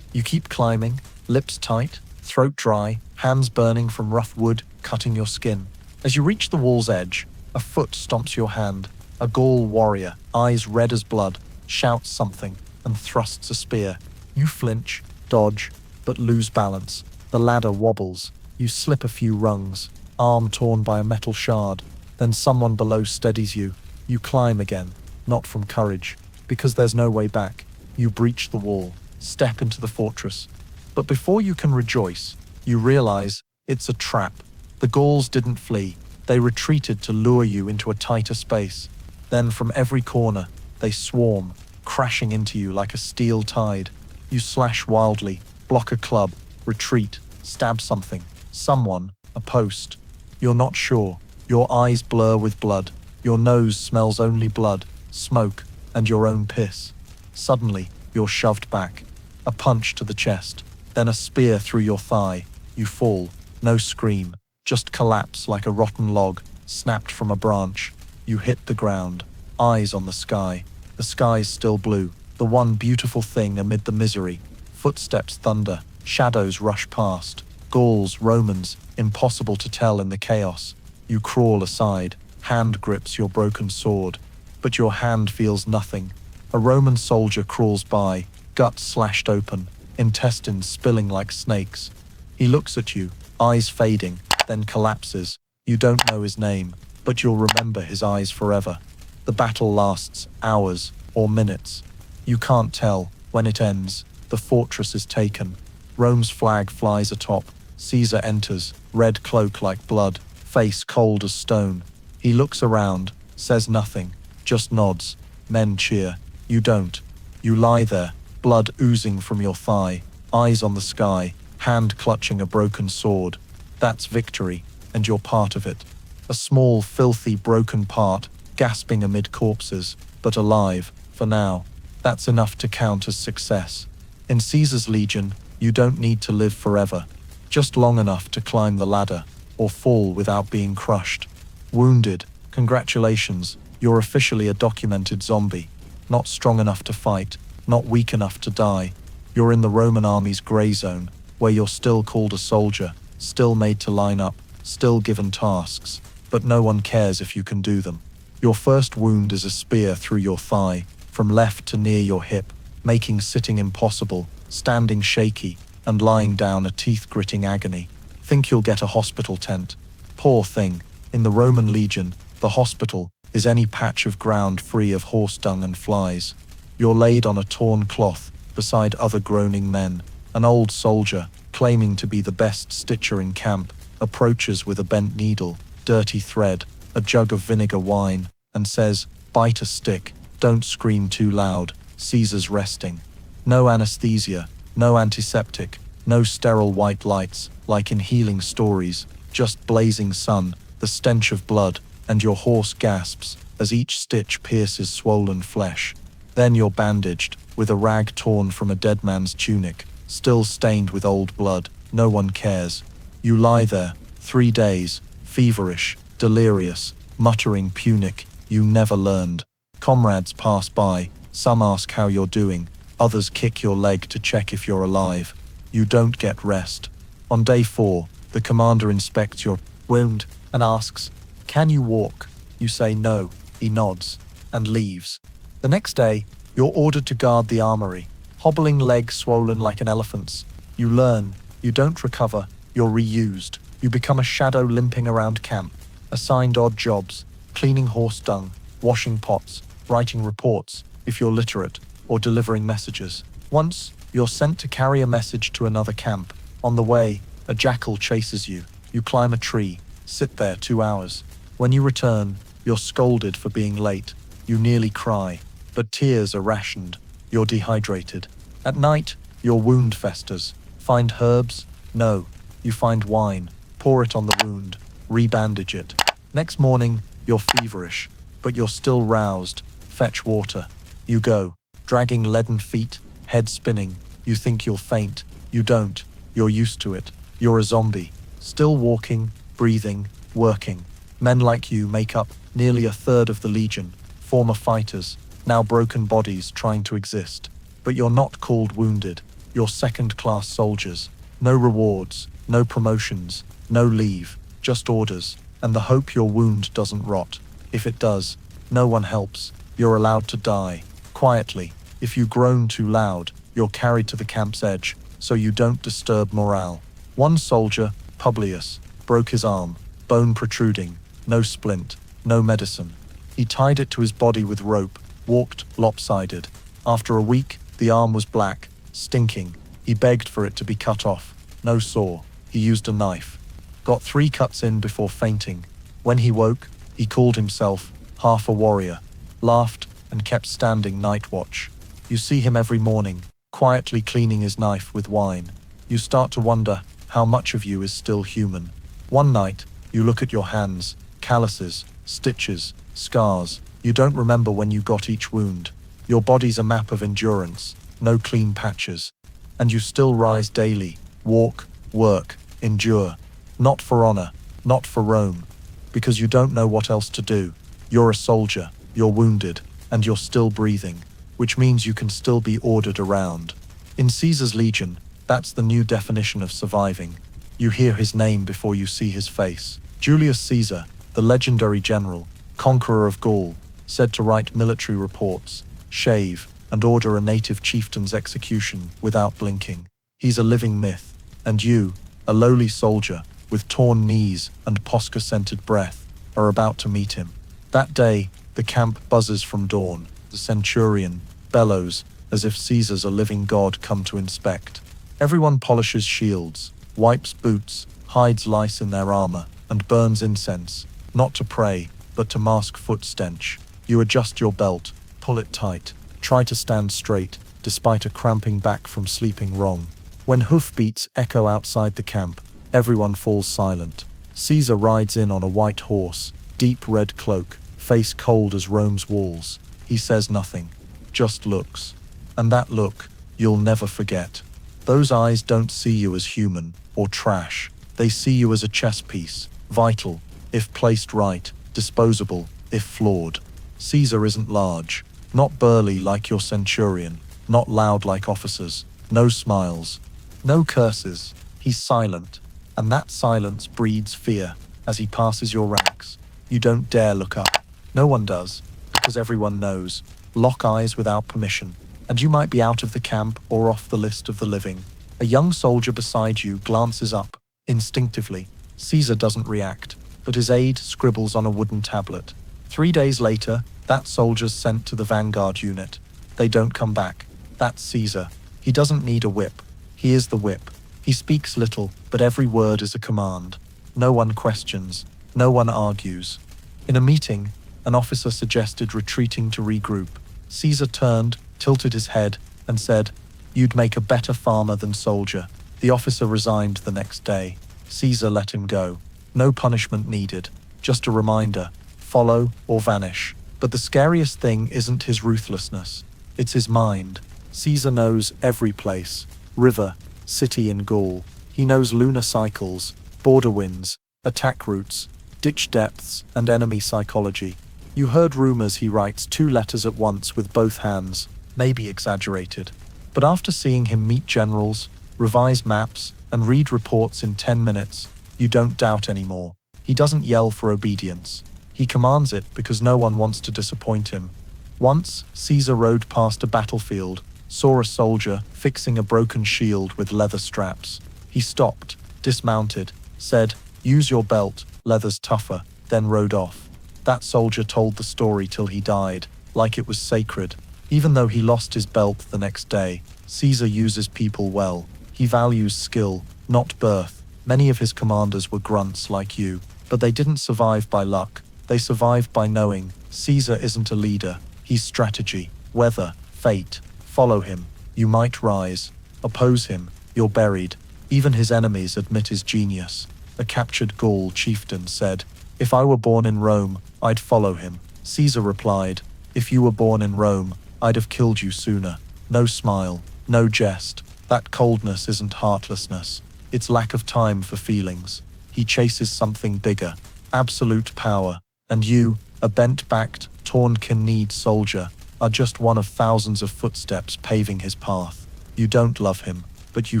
[SPEAKER 1] You keep climbing, lips tight, throat dry, hands burning from rough wood cutting your skin. As you reach the wall's edge, a foot stomps your hand. A Gaul warrior, eyes red as blood, shouts something and thrusts a spear. You flinch, dodge, but lose balance. The ladder wobbles. You slip a few rungs, arm torn by a metal shard. Then someone below steadies you. You climb again, not from courage, because there's no way back. You breach the wall, step into the fortress. But before you can rejoice, you realize it's a trap. The Gauls didn't flee. They retreated to lure you into a tighter space. Then from every corner, they swarm, crashing into you like a steel tide. You slash wildly, block a club, retreat, stab something, someone, a post. You're not sure. Your eyes blur with blood. Your nose smells only blood, smoke, and your own piss. Suddenly, you're shoved back. A punch to the chest, then a spear through your thigh. You fall. No scream, just collapse like a rotten log, snapped from a branch. You hit the ground, eyes on the sky. The sky's still blue, the one beautiful thing amid the misery. Footsteps thunder, shadows rush past. Gauls, Romans, impossible to tell in the chaos. You crawl aside, hand grips your broken sword. But your hand feels nothing. A Roman soldier crawls by, gut slashed open, intestines spilling like snakes. He looks at you, eyes fading, then collapses. You don't know his name, but you'll remember his eyes forever. The battle lasts hours or minutes. You can't tell. When it ends, the fortress is taken. Rome's flag flies atop. Caesar enters, red cloak like blood, face cold as stone. He looks around, says nothing, just nods. Men cheer. You don't. You lie there, blood oozing from your thigh, eyes on the sky, hand clutching a broken sword. That's victory, and you're part of it. A small, filthy, broken part, gasping amid corpses, but alive, for now. That's enough to count as success. In Caesar's legion, you don't need to live forever, just long enough to climb the ladder, or fall without being crushed. Wounded, congratulations, you're officially a documented zombie. Not strong enough to fight, not weak enough to die. You're in the Roman army's grey zone, where you're still called a soldier, still made to line up, still given tasks, but no one cares if you can do them. Your first wound is a spear through your thigh, from left to near your hip, making sitting impossible, standing shaky, and lying down a teeth-gritting agony. Think you'll get a hospital tent. Poor thing. In the Roman legion, the hospital is any patch of ground free of horse dung and flies. You're laid on a torn cloth, beside other groaning men. An old soldier, claiming to be the best stitcher in camp, approaches with a bent needle, dirty thread, a jug of vinegar wine, and says, "Bite a stick, don't scream too loud, Caesar's resting." No anesthesia, no antiseptic, no sterile white lights, like in healing stories, just blazing sun, the stench of blood, and your horse gasps, as each stitch pierces swollen flesh. Then you're bandaged, with a rag torn from a dead man's tunic, still stained with old blood. No one cares. You lie there, 3 days, feverish, delirious, muttering Punic, you never learned. Comrades pass by, some ask how you're doing, others kick your leg to check if you're alive. You don't get rest. On day 4, the commander inspects your wound and asks, "Can you walk?" You say no. He nods and leaves. The next day, you're ordered to guard the armory, hobbling legs swollen like an elephant's. You learn, you don't recover, you're reused. You become a shadow limping around camp, assigned odd jobs, cleaning horse dung, washing pots, writing reports, if you're literate, or delivering messages. Once, you're sent to carry a message to another camp. On the way, a jackal chases you. You climb a tree, sit there 2 hours. When you return, you're scolded for being late. You nearly cry, but tears are rationed. You're dehydrated. At night, your wound festers. Find herbs? No. You find wine, pour it on the wound, rebandage it. Next morning, you're feverish, but you're still roused. Fetch water. You go, dragging leaden feet, head spinning. You think you'll faint. You don't. You're used to it. You're a zombie, still walking, breathing, working. Men like you make up nearly a third of the legion, former fighters, now broken bodies trying to exist. But you're not called wounded. You're second-class soldiers. No rewards, no promotions, no leave, just orders, and the hope your wound doesn't rot. If it does, no one helps. You're allowed to die, quietly. If you groan too loud, you're carried to the camp's edge, so you don't disturb morale. One soldier, Publius, broke his arm, bone protruding, no splint, no medicine. He tied it to his body with rope, walked lopsided. After a week, the arm was black, stinking. He begged for it to be cut off. No saw. He used a knife. Got 3 cuts in before fainting. When he woke, he called himself half a warrior, laughed, and kept standing night watch. You see him every morning, quietly cleaning his knife with wine. You start to wonder how much of you is still human. One night, you look at your hands, calluses, stitches, scars. You don't remember when you got each wound. Your body's a map of endurance, no clean patches. And you still rise daily, walk, work, endure. Not for honor, not for Rome. Because you don't know what else to do. You're a soldier, you're wounded, and you're still breathing, which means you can still be ordered around. In Caesar's legion, that's the new definition of surviving. You hear his name before you see his face. Julius Caesar, the legendary general, conqueror of Gaul, said to write military reports, shave, and order a native chieftain's execution without blinking. He's a living myth. And you, a lowly soldier, with torn knees and posca-scented breath, are about to meet him. That day, the camp buzzes from dawn. The centurion bellows as if Caesar's a living god come to inspect. Everyone polishes shields, wipes boots, hides lice in their armor, and burns incense, not to pray, but to mask foot stench. You adjust your belt, pull it tight, try to stand straight, despite a cramping back from sleeping wrong. When hoofbeats echo outside the camp, everyone falls silent. Caesar rides in on a white horse, deep red cloak, face cold as Rome's walls. He says nothing, just looks. And that look, you'll never forget. Those eyes don't see you as human or trash. They see you as a chess piece, vital, if placed right, disposable, if flawed. Caesar isn't large, not burly like your centurion, not loud like officers, no smiles, no curses. He's silent, and that silence breeds fear. As he passes your ranks, you don't dare look up. No one does, because everyone knows. Lock eyes without permission, and you might be out of the camp or off the list of the living. A young soldier beside you glances up, instinctively. Caesar doesn't react, but his aide scribbles on a wooden tablet. 3 days later, that soldier's sent to the vanguard unit. They don't come back. That's Caesar. He doesn't need a whip. He is the whip. He speaks little, but every word is a command. No one questions. No one argues. In a meeting, an officer suggested retreating to regroup. Caesar turned, tilted his head, and said, "You'd make a better farmer than soldier." The officer resigned the next day. Caesar let him go. No punishment needed, just a reminder, follow or vanish. But the scariest thing isn't his ruthlessness. It's his mind. Caesar knows every place, river, city in Gaul. He knows lunar cycles, border winds, attack routes, ditch depths, and enemy psychology. You heard rumors he writes 2 letters at once with both hands, maybe exaggerated. But after seeing him meet generals, revise maps, and read reports in 10 minutes, you don't doubt anymore. He doesn't yell for obedience. He commands it because no one wants to disappoint him. Once, Caesar rode past a battlefield, saw a soldier fixing a broken shield with leather straps. He stopped, dismounted, said, "Use your belt, leather's tougher," then rode off. That soldier told the story till he died, like it was sacred. Even though he lost his belt the next day, Caesar uses people well. He values skill, not birth. Many of his commanders were grunts like you, but they didn't survive by luck. They survived by knowing Caesar isn't a leader, he's strategy, weather, fate. Follow him, you might rise. Oppose him, you're buried. Even his enemies admit his genius. A captured Gaul chieftain said, "If I were born in Rome, I'd follow him." Caesar replied, "If you were born in Rome, I'd have killed you sooner." No smile, no jest. That coldness isn't heartlessness. It's lack of time for feelings. He chases something bigger, absolute power. And you, a bent-backed, torn-kneed soldier, are just one of thousands of footsteps paving his path. You don't love him, but you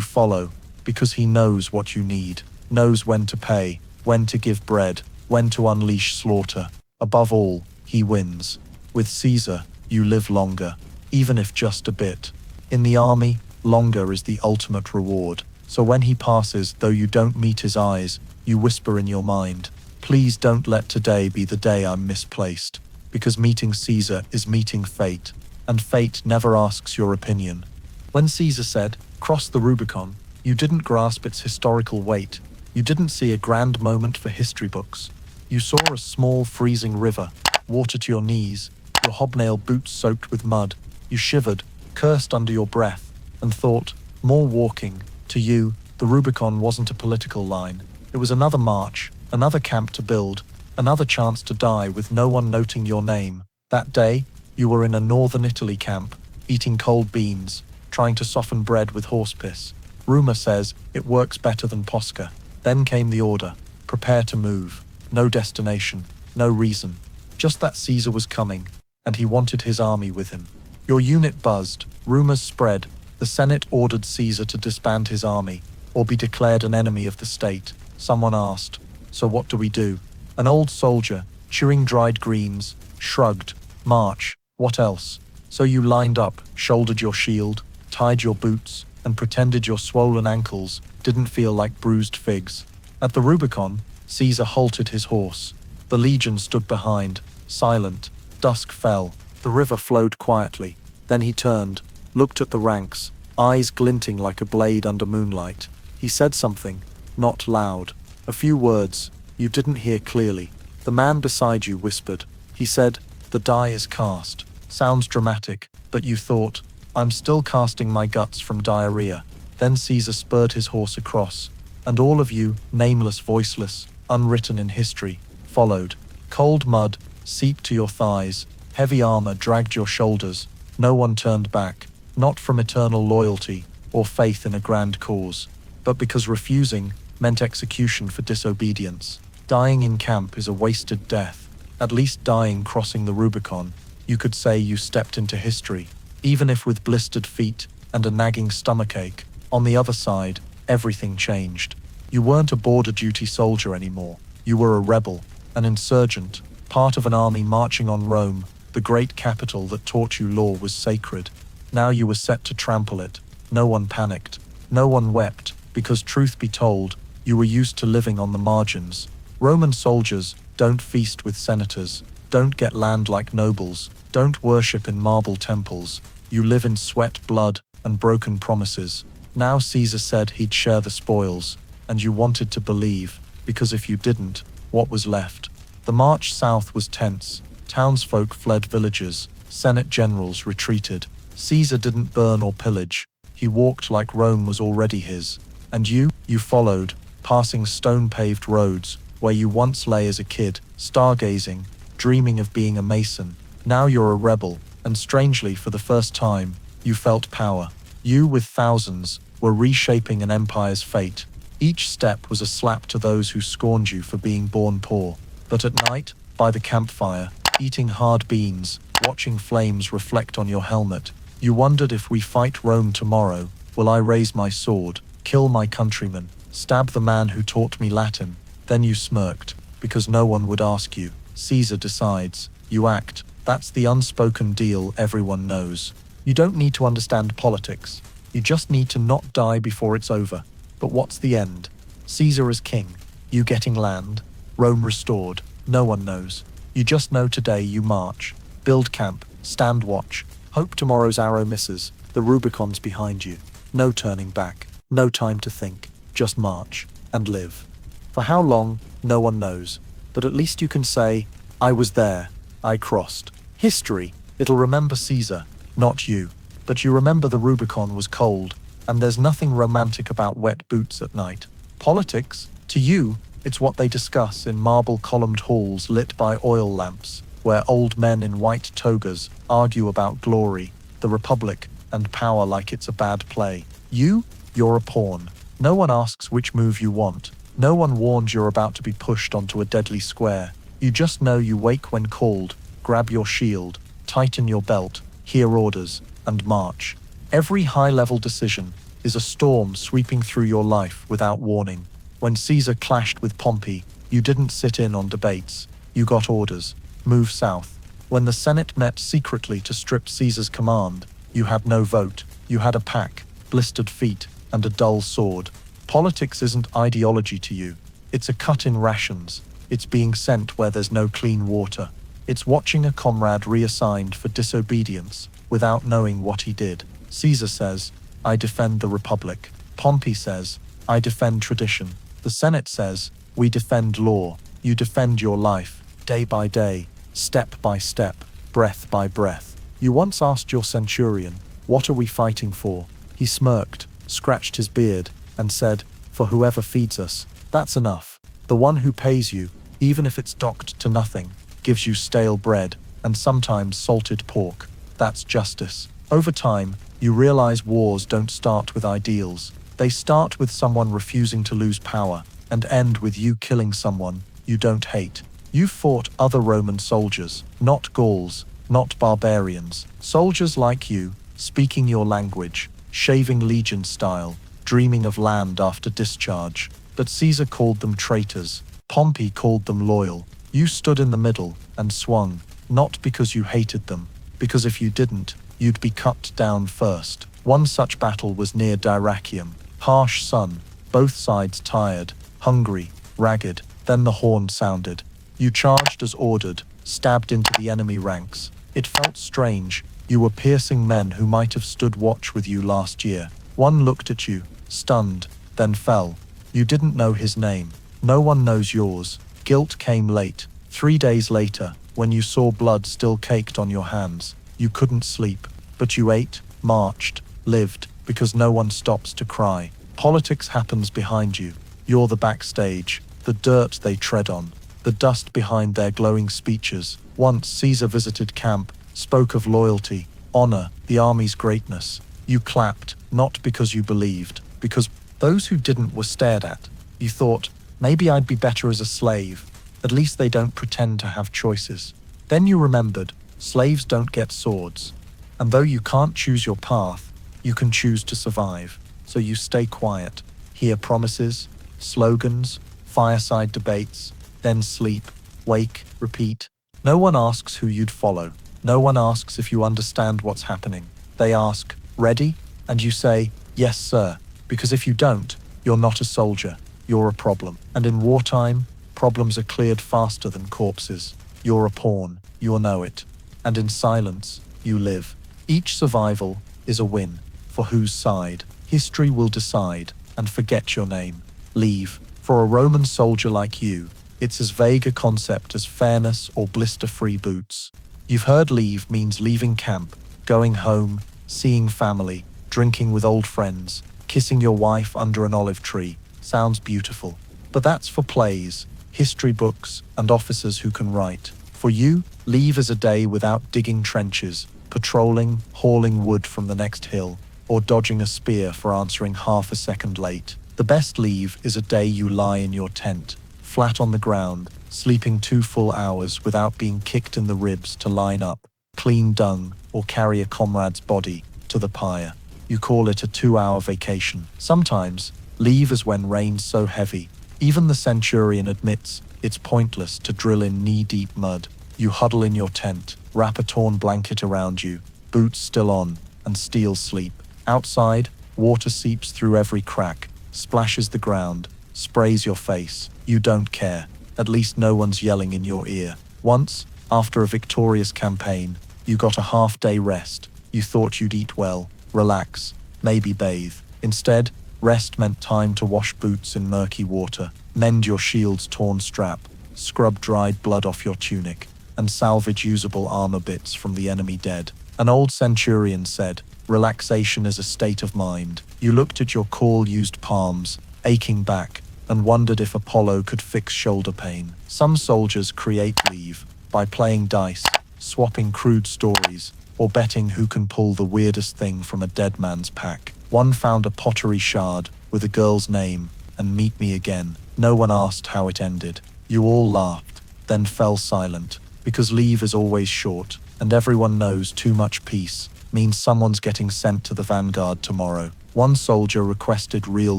[SPEAKER 1] follow, because he knows what you need, knows when to pay, when to give bread, when to unleash slaughter. Above all, he wins. With Caesar, you live longer, even if just a bit. In the army, longer is the ultimate reward. So when he passes, though you don't meet his eyes, you whisper in your mind, "Please don't let today be the day I'm misplaced." Because meeting Caesar is meeting fate, and fate never asks your opinion. When Caesar said, "Cross the Rubicon," you didn't grasp its historical weight. You didn't see a grand moment for history books. You saw a small freezing river, water to your knees, your hobnail boots soaked with mud. You shivered, cursed under your breath, and thought, more walking. To you, the Rubicon wasn't a political line. It was another march, another camp to build, another chance to die with no one noting your name. That day, you were in a northern Italy camp, eating cold beans, trying to soften bread with horse piss. Rumor says it works better than posca. Then came the order, prepare to move. No destination, no reason. Just that Caesar was coming, and he wanted his army with him. Your unit buzzed, rumors spread. The Senate ordered Caesar to disband his army, or be declared an enemy of the state. Someone asked, "So what do we do?" An old soldier, chewing dried greens, shrugged, "March, what else?" So you lined up, shouldered your shield, tied your boots, and pretended your swollen ankles didn't feel like bruised figs. At the Rubicon, Caesar halted his horse. The legion stood behind, silent. Dusk fell. The river flowed quietly. Then he turned, looked at the ranks, eyes glinting like a blade under moonlight. He said something, not loud. A few words, you didn't hear clearly. The man beside you whispered. He said, "The die is cast." Sounds dramatic, but you thought, "I'm still casting my guts from diarrhea." Then Caesar spurred his horse across, and all of you, nameless, voiceless, unwritten in history, followed. Cold mud seeped to your thighs, heavy armor dragged your shoulders. No one turned back, not from eternal loyalty or faith in a grand cause, but because refusing meant execution for disobedience. Dying in camp is a wasted death. At least dying crossing the Rubicon, you could say you stepped into history, even if with blistered feet and a nagging stomachache. On the other side, everything changed. You weren't a border duty soldier anymore. You were a rebel, an insurgent, part of an army marching on Rome, the great capital that taught you law was sacred. Now you were set to trample it. No one panicked. No one wept, because truth be told, you were used to living on the margins. Roman soldiers don't feast with senators, don't get land like nobles, don't worship in marble temples. You live in sweat, blood, and broken promises. Now Caesar said he'd share the spoils, and you wanted to believe, because if you didn't, what was left? The march south was tense. Townsfolk fled villages, Senate generals retreated. Caesar didn't burn or pillage. He walked like Rome was already his. And you followed, passing stone-paved roads, where you once lay as a kid, stargazing, dreaming of being a mason. Now you're a rebel, and strangely, for the first time, you felt power. You, with thousands, were reshaping an empire's fate. Each step was a slap to those who scorned you for being born poor. But at night, by the campfire, eating hard beans, watching flames reflect on your helmet, you wondered, if we fight Rome tomorrow, will I raise my sword, kill my countrymen, stab the man who taught me Latin? Then you smirked, because no one would ask you. Caesar decides, you act. That's the unspoken deal everyone knows. You don't need to understand politics. You just need to not die before it's over. But what's the end? Caesar as king, you getting land, Rome restored, no one knows. You just know today you march, build camp, stand watch, hope tomorrow's arrow misses, the Rubicon's behind you. No turning back, no time to think, just march and live. For how long, no one knows, but at least you can say, I was there, I crossed. History, it'll remember Caesar, not you, but you remember the Rubicon was cold, and there's nothing romantic about wet boots at night. Politics, to you, it's what they discuss in marble-columned halls lit by oil lamps, where old men in white togas argue about glory, the republic, and power like it's a bad play. You're a pawn. No one asks which move you want. No one warns you're about to be pushed onto a deadly square. You just know you wake when called, grab your shield, tighten your belt, hear orders, and march. Every high-level decision is a storm sweeping through your life without warning. When Caesar clashed with Pompey, you didn't sit in on debates. You got orders. Move south. When the Senate met secretly to strip Caesar's command, you had no vote. You had a pack, blistered feet, and a dull sword. Politics isn't ideology to you. It's a cut in rations. It's being sent where there's no clean water. It's watching a comrade reassigned for disobedience without knowing what he did. Caesar says, I defend the Republic. Pompey says, I defend tradition. The Senate says, we defend law. You defend your life, day by day, step by step, breath by breath. You once asked your centurion, what are we fighting for? He smirked, scratched his beard, and said, for whoever feeds us. That's enough. The one who pays you, even if it's docked to nothing, gives you stale bread, and sometimes salted pork. That's justice. Over time, you realize wars don't start with ideals. They start with someone refusing to lose power, and end with you killing someone you don't hate. You fought other Roman soldiers, not Gauls, not barbarians. Soldiers like you, speaking your language, shaving legion style, dreaming of land after discharge. But Caesar called them traitors. Pompey called them loyal. You stood in the middle and swung, not because you hated them, because if you didn't, you'd be cut down first. One such battle was near Dyrrachium. Harsh sun, both sides tired, hungry, ragged. Then the horn sounded. You charged as ordered, stabbed into the enemy ranks. It felt strange. You were piercing men who might have stood watch with you last year. One looked at you, stunned, then fell. You didn't know his name. No one knows yours. Guilt came late. 3 days later, when you saw blood still caked on your hands, you couldn't sleep. But you ate, marched, lived, because no one stops to cry. Politics happens behind you. You're the backstage, the dirt they tread on, the dust behind their glowing speeches. Once Caesar visited camp, spoke of loyalty, honor, the army's greatness. You clapped, not because you believed, because those who didn't were stared at. You thought, maybe I'd be better as a slave. At least they don't pretend to have choices. Then you remembered, slaves don't get swords. And though you can't choose your path, you can choose to survive. So you stay quiet, hear promises, slogans, fireside debates, then sleep, wake, repeat. No one asks who you'd follow. No one asks if you understand what's happening. They ask, ready? And you say, yes, sir. Because if you don't, you're not a soldier. You're a problem. And in wartime, problems are cleared faster than corpses. You're a pawn. You'll know it. And in silence, you live. Each survival is a win. For whose side? History will decide, and forget your name. Leave. For a Roman soldier like you, it's as vague a concept as fairness or blister-free boots. You've heard leave means leaving camp, going home, seeing family, drinking with old friends, kissing your wife under an olive tree. Sounds beautiful. But that's for plays, history books, and officers who can write. For you, leave is a day without digging trenches, patrolling, hauling wood from the next hill, or dodging a spear for answering half a second late. The best leave is a day you lie in your tent, flat on the ground, sleeping 2 full hours without being kicked in the ribs to line up, clean dung, or carry a comrade's body to the pyre. You call it a 2-hour vacation. Sometimes, leave is when rain's so heavy, even the centurion admits it's pointless to drill in knee-deep mud. You huddle in your tent, wrap a torn blanket around you, boots still on, and steal sleep. Outside, water seeps through every crack, splashes the ground, sprays your face. You don't care. At least no one's yelling in your ear. Once, after a victorious campaign, you got a half-day rest. You thought you'd eat well, relax, maybe bathe. Instead, rest meant time to wash boots in murky water, mend your shield's torn strap, scrub dried blood off your tunic, and salvage usable armor bits from the enemy dead. An old centurion said, "Relaxation is a state of mind." You looked at your call-used palms, aching back, and wondered if Apollo could fix shoulder pain. Some soldiers create leave by playing dice, swapping crude stories, or betting who can pull the weirdest thing from a dead man's pack. One found a pottery shard with a girl's name and "Meet me again." No one asked how it ended. You all laughed, then fell silent, because leave is always short, and everyone knows too much peace means someone's getting sent to the vanguard tomorrow. One soldier requested real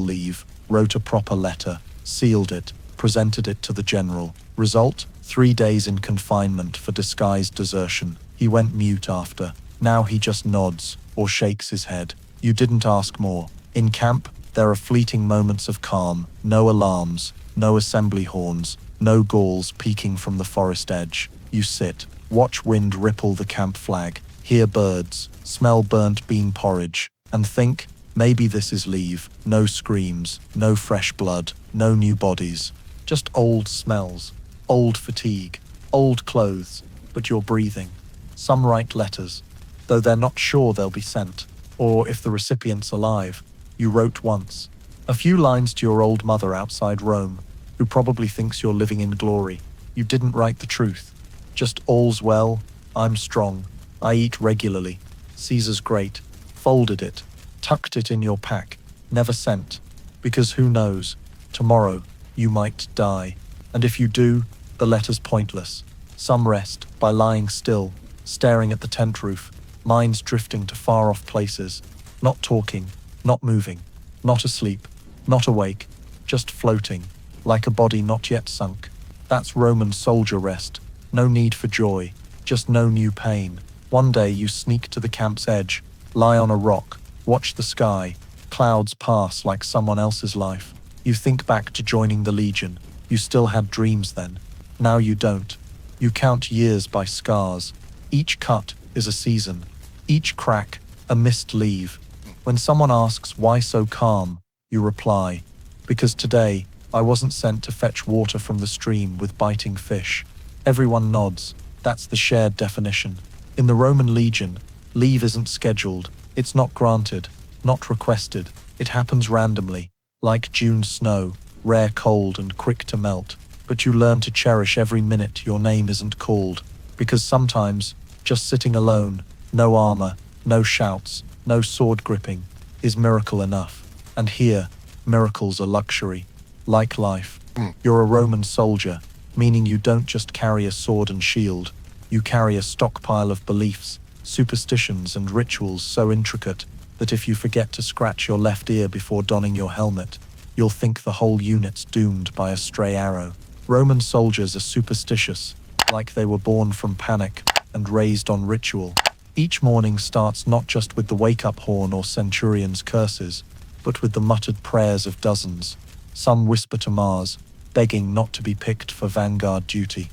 [SPEAKER 1] leave, wrote a proper letter, sealed it, presented it to the general. Result: 3 days in confinement for disguised desertion. He went mute after. Now he just nods or shakes his head. You didn't ask more. In camp, there are fleeting moments of calm, no alarms, no assembly horns, no Gauls peeking from the forest edge. You sit, watch wind ripple the camp flag, hear birds, smell burnt bean porridge, and think, maybe this is leave. No screams, no fresh blood, no new bodies. Just old smells, old fatigue, old clothes, but you're breathing. Some write letters, though they're not sure they'll be sent, or if the recipient's alive. You wrote once, a few lines to your old mother outside Rome, who probably thinks you're living in glory. You didn't write the truth. Just all's well, I'm strong, I eat regularly, Caesar's great. Folded it, tucked it in your pack, never sent, because who knows, tomorrow you might die. And if you do, the letter's pointless. Some rest by lying still, staring at the tent roof, minds drifting to far-off places, not talking, not moving, not asleep, not awake, just floating, like a body not yet sunk. That's Roman soldier rest. No need for joy, just no new pain. One day you sneak to the camp's edge, lie on a rock, watch the sky, clouds pass like someone else's life. You think back to joining the legion. You still had dreams then. Now you don't. You count years by scars. Each cut is a season. Each crack, a missed leave. When someone asks why so calm, you reply, because today I wasn't sent to fetch water from the stream with biting fish. Everyone nods. That's the shared definition. In the Roman legion, leave isn't scheduled. It's not granted, not requested. It happens randomly, like June snow, rare, cold, and quick to melt. But you learn to cherish every minute your name isn't called, because sometimes, just sitting alone, no armor, no shouts, no sword gripping, is miracle enough. And here, miracles are luxury. Like life, you're a Roman soldier, meaning you don't just carry a sword and shield. You carry a stockpile of beliefs, superstitions, and rituals so intricate that if you forget to scratch your left ear before donning your helmet, you'll think the whole unit's doomed by a stray arrow. Roman soldiers are superstitious, like they were born from panic and raised on ritual. Each morning starts not just with the wake-up horn or centurion's curses, but with the muttered prayers of dozens. Some whisper to Mars, begging not to be picked for vanguard duty.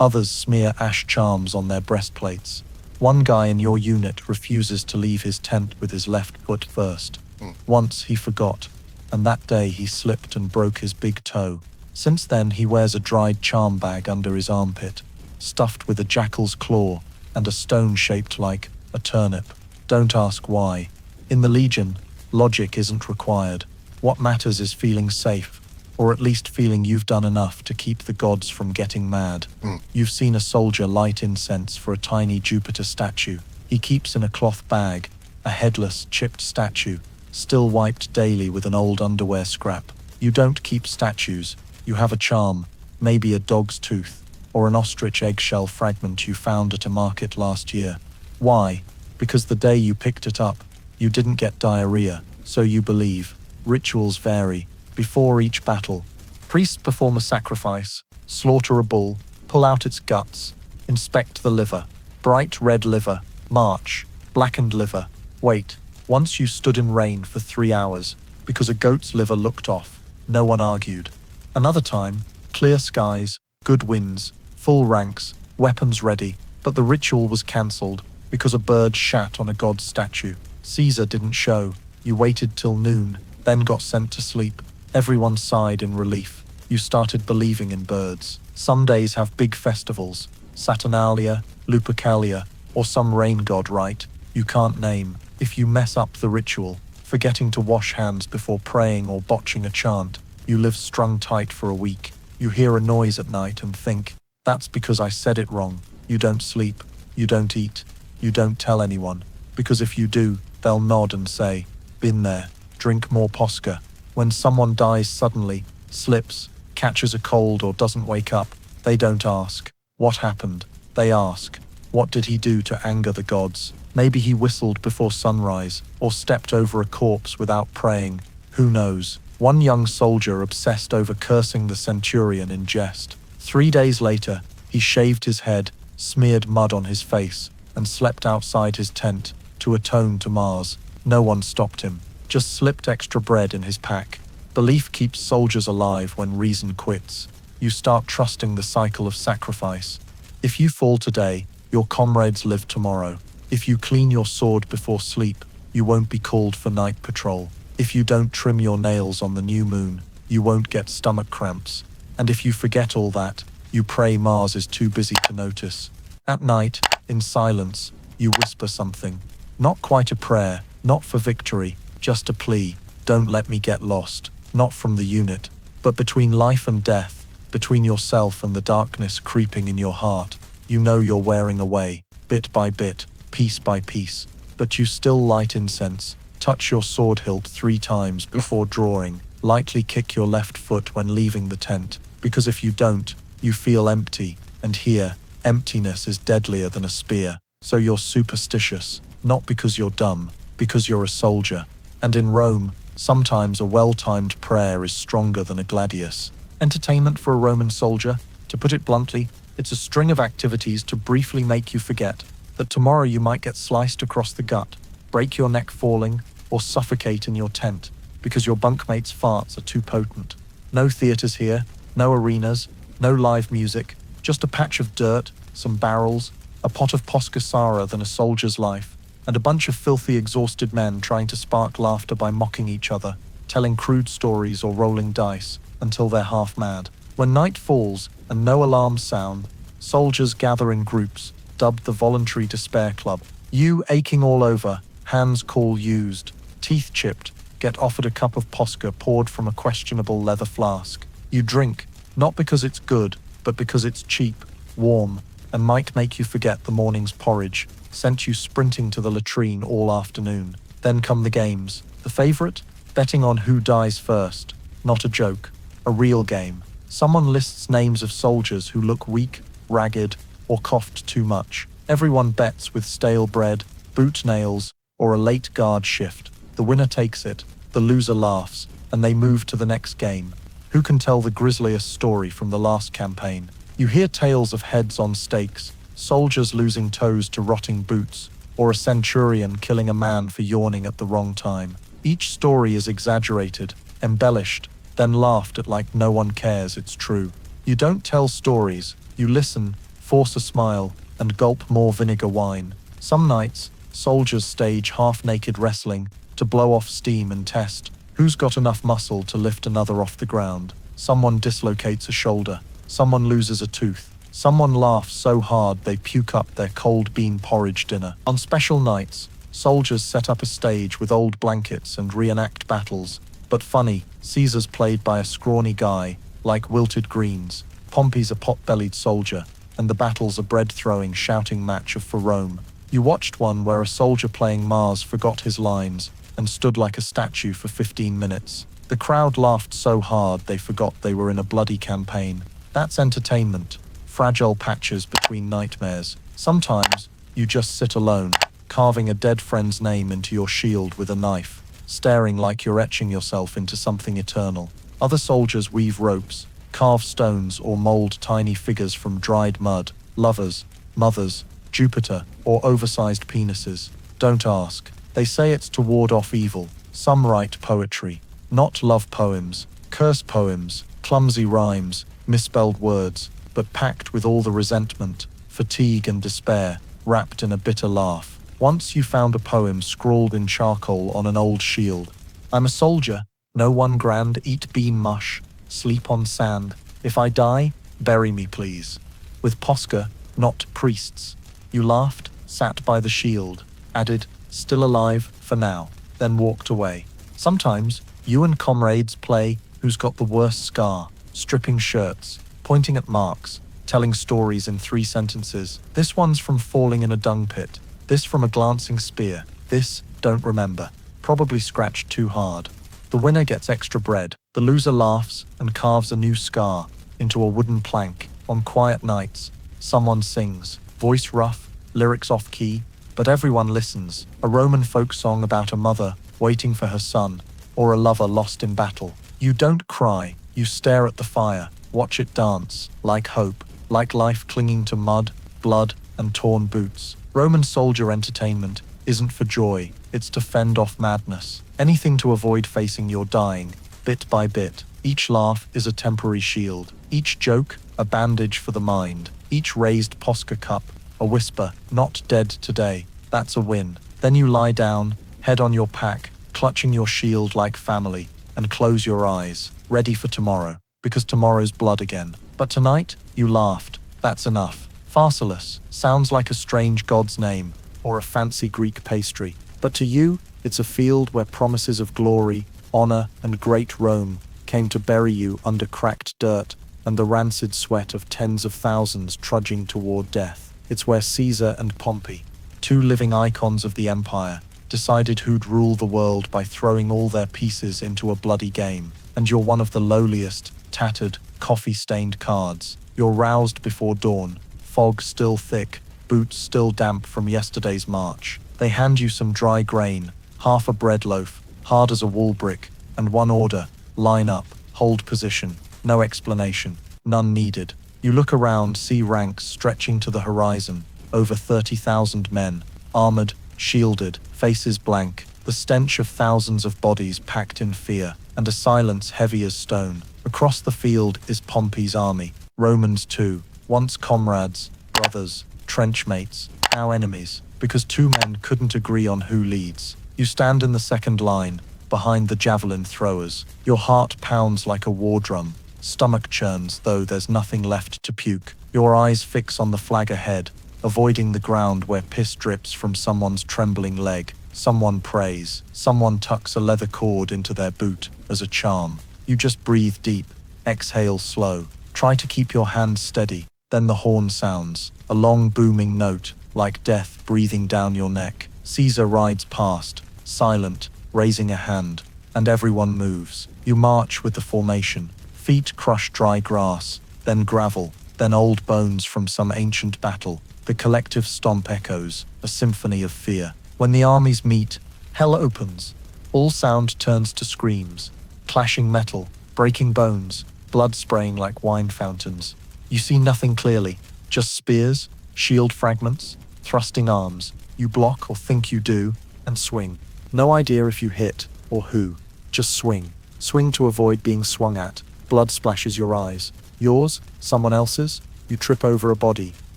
[SPEAKER 1] Others smear ash charms on their breastplates. One guy in your unit refuses to leave his tent with his left foot first. Once he forgot, and that day he slipped and broke his big toe. Since then he wears a dried charm bag under his armpit, stuffed with a jackal's claw and a stone shaped like a turnip. Don't ask why. In the Legion, logic isn't required. What matters is feeling safe, or at least feeling you've done enough to keep the gods from getting mad. You've seen a soldier light incense for a tiny Jupiter statue. He keeps in a cloth bag a headless, chipped statue, still wiped daily with an old underwear scrap. You don't keep statues. You have a charm, maybe a dog's tooth, or an ostrich eggshell fragment you found at a market last year. Why? Because the day you picked it up, you didn't get diarrhea, so you believe. Rituals vary. Before each battle, priests perform a sacrifice, slaughter a bull, pull out its guts, inspect the liver. Bright red liver, march, blackened liver. Wait, once you stood in rain for 3 hours, because a goat's liver looked off. No one argued. Another time, clear skies, good winds, full ranks, weapons ready, but the ritual was cancelled because a bird shat on a god's statue. Caesar didn't show. You waited till noon, then got sent to sleep. Everyone sighed in relief. You started believing in birds. Some days have big festivals, Saturnalia, Lupercalia, or some rain god rite you can't name. If you mess up the ritual, forgetting to wash hands before praying or botching a chant, you live strung tight for a week. You hear a noise at night and think, that's because I said it wrong. You don't sleep, you don't eat, you don't tell anyone, because if you do, they'll nod and say, been there, drink more posca. When someone dies suddenly, slips, catches a cold or doesn't wake up, they don't ask, what happened? They ask, what did he do to anger the gods? Maybe he whistled before sunrise, or stepped over a corpse without praying. Who knows? One young soldier obsessed over cursing the centurion in jest. 3 days later, he shaved his head, smeared mud on his face, and slept outside his tent to atone to Mars. No one stopped him, just slipped extra bread in his pack. Belief keeps soldiers alive when reason quits. You start trusting the cycle of sacrifice. If you fall today, your comrades live tomorrow. If you clean your sword before sleep, you won't be called for night patrol. If you don't trim your nails on the new moon, you won't get stomach cramps. And if you forget all that, you pray Mars is too busy to notice. At night, in silence, you whisper something. Not quite a prayer, not for victory, just a plea. Don't let me get lost. Not from the unit, but between life and death, between yourself and the darkness creeping in your heart. You know you're wearing away, bit by bit, piece by piece, but you still light incense, touch your sword hilt 3 times before drawing, lightly kick your left foot when leaving the tent, because if you don't, you feel empty, and here, emptiness is deadlier than a spear. So you're superstitious, not because you're dumb, because you're a soldier. And in Rome, sometimes a well-timed prayer is stronger than a gladius. Entertainment for a Roman soldier, to put it bluntly, it's a string of activities to briefly make you forget that tomorrow you might get sliced across the gut, break your neck falling, or suffocate in your tent because your bunkmate's farts are too potent. No theaters here, no arenas, no live music, just a patch of dirt, some barrels, a pot of posca sara than a soldier's life, and a bunch of filthy, exhausted men trying to spark laughter by mocking each other, telling crude stories or rolling dice until they're half mad. When night falls and no alarms sound, soldiers gather in groups, dubbed the Voluntary Despair Club. You, aching all over, hands call used, teeth chipped, get offered a cup of posca poured from a questionable leather flask. You drink, not because it's good, but because it's cheap, warm, and might make you forget the morning's porridge, sent you sprinting to the latrine all afternoon. Then come the games. The favorite? Betting on who dies first. Not a joke. A real game. Someone lists names of soldiers who look weak, ragged, or coughed too much. Everyone bets with stale bread, boot nails, or a late guard shift. The winner takes it, the loser laughs, and they move to the next game. Who can tell the grisliest story from the last campaign? You hear tales of heads on stakes, soldiers losing toes to rotting boots, or a centurion killing a man for yawning at the wrong time. Each story is exaggerated, embellished, then laughed at like no one cares it's true. You don't tell stories, you listen, force a smile, and gulp more vinegar wine. Some nights, soldiers stage half-naked wrestling to blow off steam and test who's got enough muscle to lift another off the ground. Someone dislocates a shoulder, someone loses a tooth, someone laughs so hard they puke up their cold bean porridge dinner. On special nights, soldiers set up a stage with old blankets and reenact battles, But funny, Caesar's played by a scrawny guy, like wilted greens. Pompey's a pot-bellied soldier, and the battle's a bread-throwing, shouting match for Rome. You watched one where a soldier playing Mars forgot his lines and stood like a statue for 15 minutes. The crowd laughed so hard they forgot they were in a bloody campaign. That's entertainment. Fragile patches between nightmares. Sometimes, you just sit alone, carving a dead friend's name into your shield with a knife, staring like you're etching yourself into something eternal. Other soldiers weave ropes, carve stones, or mold tiny figures from dried mud, lovers, mothers, Jupiter, or oversized penises. Don't ask. They say it's to ward off evil. Some write poetry, not love poems, curse poems, clumsy rhymes, misspelled words, but packed with all the resentment, fatigue and despair, wrapped in a bitter laugh. Once you found a poem scrawled in charcoal on an old shield. I'm a soldier, no one grand, eat bean mush, sleep on sand. If I die, bury me please. With posca, not priests. You laughed, sat by the shield, added, still alive, for now, then walked away. Sometimes, you and comrades play who's got the worst scar, stripping shirts, pointing at marks, telling stories in 3 sentences. This one's from falling in a dung pit. This from a glancing spear. This, don't remember. Probably scratched too hard. The winner gets extra bread. The loser laughs and carves a new scar into a wooden plank. On quiet nights, someone sings, voice rough, lyrics off key, but everyone listens. A Roman folk song about a mother waiting for her son, or a lover lost in battle. You don't cry, you stare at the fire, watch it dance, like hope, like life clinging to mud, blood, and torn boots. Roman soldier entertainment isn't for joy, it's to fend off madness. Anything to avoid facing your dying, bit by bit. Each laugh is a temporary shield. Each joke, a bandage for the mind. Each raised posca cup, a whisper, not dead today. That's a win. Then you lie down, head on your pack, clutching your shield like family, and close your eyes, ready for tomorrow, because tomorrow's blood again. But tonight, you laughed. That's enough. Pharsalus sounds like a strange god's name, or a fancy Greek pastry. But to you, it's a field where promises of glory, honor, and great Rome came to bury you under cracked dirt and the rancid sweat of tens of thousands trudging toward death. It's where Caesar and Pompey, 2 living icons of the empire, decided who'd rule the world by throwing all their pieces into a bloody game. And you're one of the lowliest, tattered, coffee-stained cards. You're roused before dawn, fog still thick, boots still damp from yesterday's march. They hand you some dry grain, half a bread loaf, hard as a wall brick, and one order: line up, hold position. No explanation, none needed. You look around, see ranks stretching to the horizon, over 30,000 men, armored, shielded, faces blank, the stench of thousands of bodies packed in fear, and a silence heavy as stone. Across the field is Pompey's army, Romans too, once comrades, brothers, trenchmates, now enemies, because 2 men couldn't agree on who leads. You stand in the second line, behind the javelin throwers. Your heart pounds like a war drum, stomach churns though there's nothing left to puke. Your eyes fix on the flag ahead, avoiding the ground where piss drips from someone's trembling leg. Someone prays, someone tucks a leather cord into their boot as a charm. You just breathe deep, exhale slow, try to keep your hands steady. Then the horn sounds, a long booming note, like death breathing down your neck. Caesar rides past, silent, raising a hand, and everyone moves. You march with the formation. Feet crush dry grass, then gravel, then old bones from some ancient battle. The collective stomp echoes, a symphony of fear. When the armies meet, hell opens. All sound turns to screams, clashing metal, breaking bones, blood spraying like wine fountains. You see nothing clearly, just spears, shield fragments, thrusting arms. You block or think you do, and swing. No idea if you hit, or who. Just swing. Swing to avoid being swung at. Blood splashes your eyes. Yours? Someone else's? You trip over a body,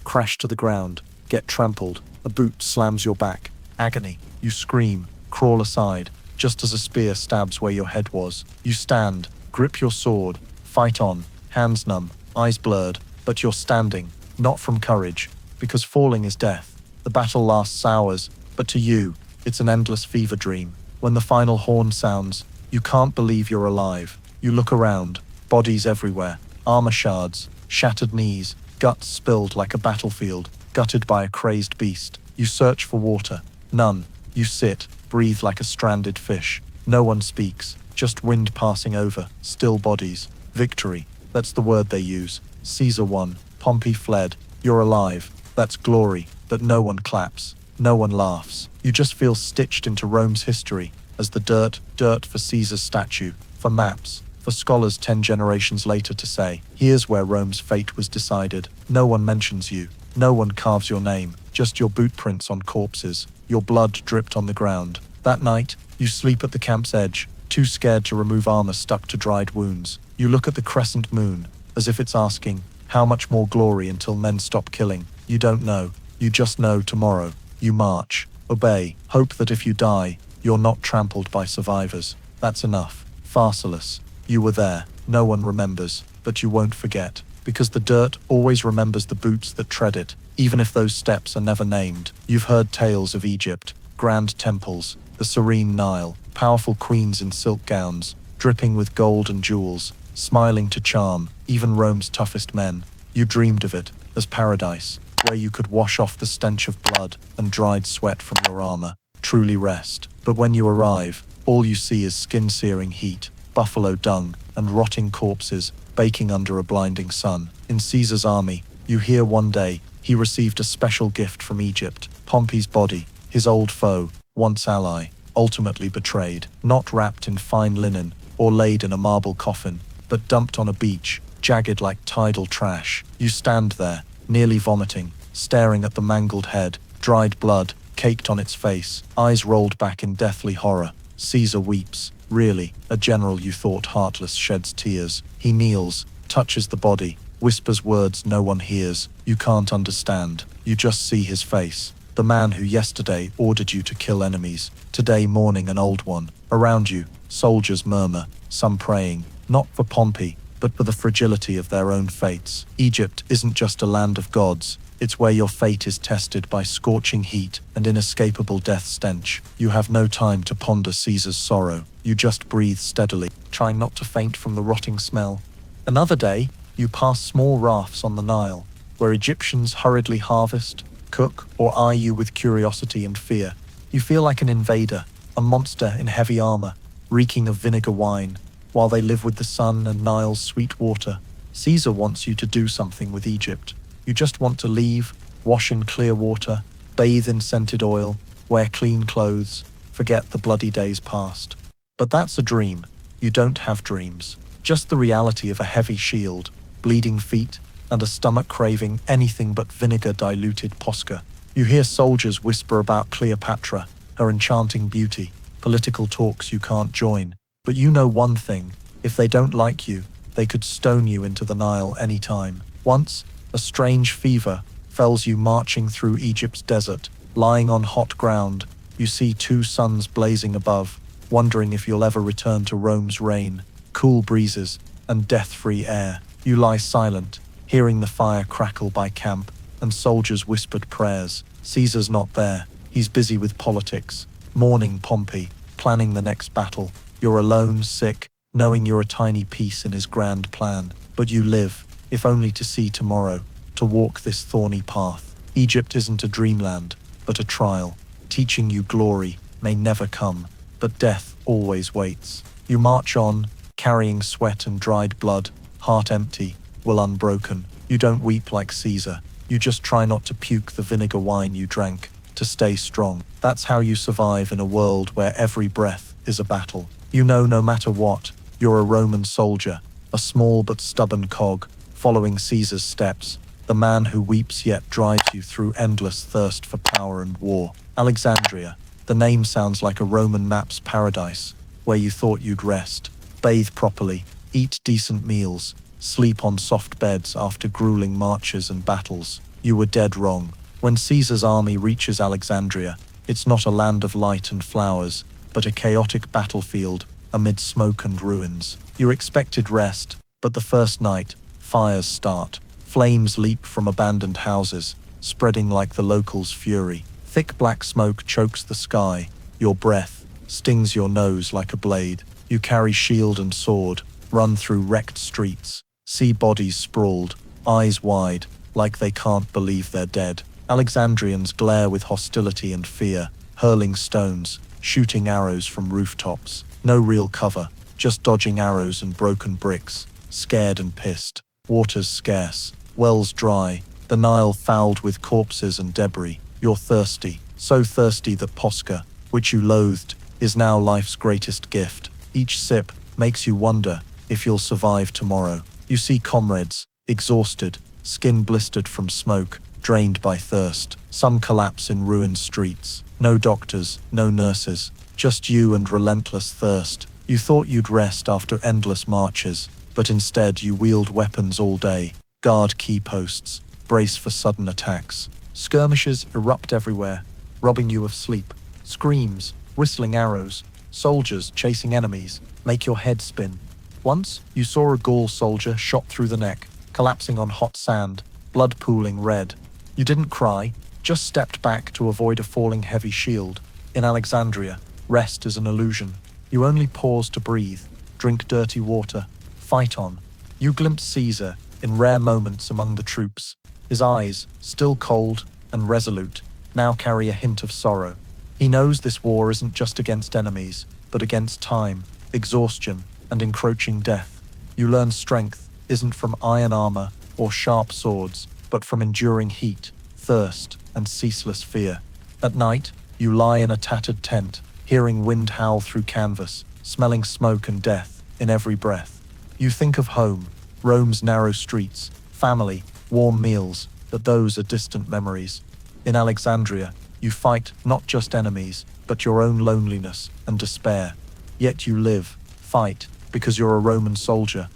[SPEAKER 1] crash to the ground, get trampled. A boot slams your back. Agony. You scream, crawl aside, just as a spear stabs where your head was. You stand, grip your sword, fight on, hands numb, eyes blurred, but you're standing, not from courage, because falling is death. The battle lasts hours, but to you, it's an endless fever dream. When the final horn sounds, You can't believe you're alive. You look around, bodies everywhere, armor shards, shattered knees, guts spilled like a battlefield, gutted by a crazed beast. You search for water. None. You sit, breathe like a stranded fish. No one speaks, just wind passing over, still bodies. Victory. That's the word they use. Caesar won. Pompey fled. You're alive. That's glory, but no one claps. No one laughs. You just feel stitched into Rome's history as the dirt for Caesar's statue, for maps, for scholars 10 generations later to say, here's where Rome's fate was decided. No one mentions you. No one carves your name, just your boot prints on corpses, your blood dripped on the ground. That night, you sleep at the camp's edge, too scared to remove armor stuck to dried wounds. You look at the crescent moon, as if it's asking, how much more glory until men stop killing? You don't know. You just know tomorrow. You march, obey, hope that if you die, you're not trampled by survivors. That's enough. Pharsalus, you were there. No one remembers, but you won't forget, because the dirt always remembers the boots that tread it, even if those steps are never named. You've heard tales of Egypt, grand temples, the serene Nile, powerful queens in silk gowns, dripping with gold and jewels, smiling to charm even Rome's toughest men. You dreamed of it as paradise, where you could wash off the stench of blood and dried sweat from your armor, truly rest. But when you arrive, all you see is skin-searing heat, buffalo dung, and rotting corpses baking under a blinding sun. In Caesar's army, you hear one day he received a special gift from Egypt, Pompey's body, his old foe, once ally, ultimately betrayed, not wrapped in fine linen or laid in a marble coffin, but dumped on a beach, jagged like tidal trash. You stand there, nearly vomiting, staring at the mangled head, dried blood caked on its face, eyes rolled back in deathly horror. Caesar weeps. Really, a general you thought heartless sheds tears. He kneels, touches the body, whispers words no one hears. You can't understand. You just see his face. The man who yesterday ordered you to kill enemies, today mourning an old one. Around you, soldiers murmur, some praying, not for Pompey, but for the fragility of their own fates. Egypt isn't just a land of gods. It's where your fate is tested by scorching heat and inescapable death stench. You have no time to ponder Caesar's sorrow. You just breathe steadily, trying not to faint from the rotting smell. Another day, you pass small rafts on the Nile, where Egyptians hurriedly harvest, cook, or eye you with curiosity and fear. You feel like an invader, a monster in heavy armor, reeking of vinegar wine, while they live with the sun and Nile's sweet water. Caesar wants you to do something with Egypt. You just want to leave, wash in clear water, bathe in scented oil, wear clean clothes, forget the bloody days past. But that's a dream. You don't have dreams. Just the reality of a heavy shield, bleeding feet, and a stomach craving anything but vinegar-diluted posca. You hear soldiers whisper about Cleopatra, her enchanting beauty, political talks you can't join. But you know one thing, if they don't like you, they could stone you into the Nile any time. Once, a strange fever fells you marching through Egypt's desert. Lying on hot ground, you see two suns blazing above, wondering if you'll ever return to Rome's reign, cool breezes, and death-free air. You lie silent, hearing the fire crackle by camp, and soldiers' whispered prayers. Caesar's not there. He's busy with politics, mourning Pompey, planning the next battle. You're alone, sick, knowing you're a tiny piece in his grand plan. But you live, if only to see tomorrow, to walk this thorny path. Egypt isn't a dreamland, but a trial, teaching you glory may never come, but death always waits. You march on, carrying sweat and dried blood, heart empty, will unbroken. You don't weep like Caesar. You just try not to puke the vinegar wine you drank, to stay strong. That's how you survive in a world where every breath is a battle. You know no matter what, you're a Roman soldier, a small but stubborn cog, following Caesar's steps, the man who weeps yet drives you through endless thirst for power and war. Alexandria, the name sounds like a Roman map's paradise, where you thought you'd rest, bathe properly, eat decent meals, sleep on soft beds after grueling marches and battles. You were dead wrong. When Caesar's army reaches Alexandria, it's not a land of light and flowers, but a chaotic battlefield amid smoke and ruins. You expected rest, but the first night, fires start. Flames leap from abandoned houses, spreading like the locals' fury. Thick black smoke chokes the sky. Your breath stings your nose like a blade. You carry shield and sword, run through wrecked streets, see bodies sprawled, eyes wide, like they can't believe they're dead. Alexandrians glare with hostility and fear, hurling stones, shooting arrows from rooftops. No real cover, just dodging arrows and broken bricks, scared and pissed. Water's scarce, wells dry, the Nile fouled with corpses and debris. You're thirsty, so thirsty that posca, which you loathed, is now life's greatest gift. Each sip makes you wonder if you'll survive tomorrow. You see comrades, exhausted, skin blistered from smoke, drained by thirst. Some collapse in ruined streets. No doctors, no nurses, just you and relentless thirst. You thought you'd rest after endless marches, but instead you wield weapons all day, guard key posts, brace for sudden attacks. Skirmishes erupt everywhere, robbing you of sleep. Screams, whistling arrows, soldiers chasing enemies, make your head spin. Once, you saw a Gaul soldier shot through the neck, collapsing on hot sand, blood pooling red. You didn't cry, just stepped back to avoid a falling heavy shield. In Alexandria, rest is an illusion. You only pause to breathe, drink dirty water, fight on. You glimpse Caesar in rare moments among the troops. His eyes, still cold and resolute, now carry a hint of sorrow. He knows this war isn't just against enemies, but against time, exhaustion, and encroaching death. You learn strength isn't from iron armor or sharp swords, but from enduring heat, thirst, and ceaseless fear. At night, you lie in a tattered tent, hearing wind howl through canvas, smelling smoke and death in every breath. You think of home, Rome's narrow streets, family, warm meals, but those are distant memories. In Alexandria, you fight not just enemies, but your own loneliness and despair. Yet you live, fight, because you're a Roman soldier.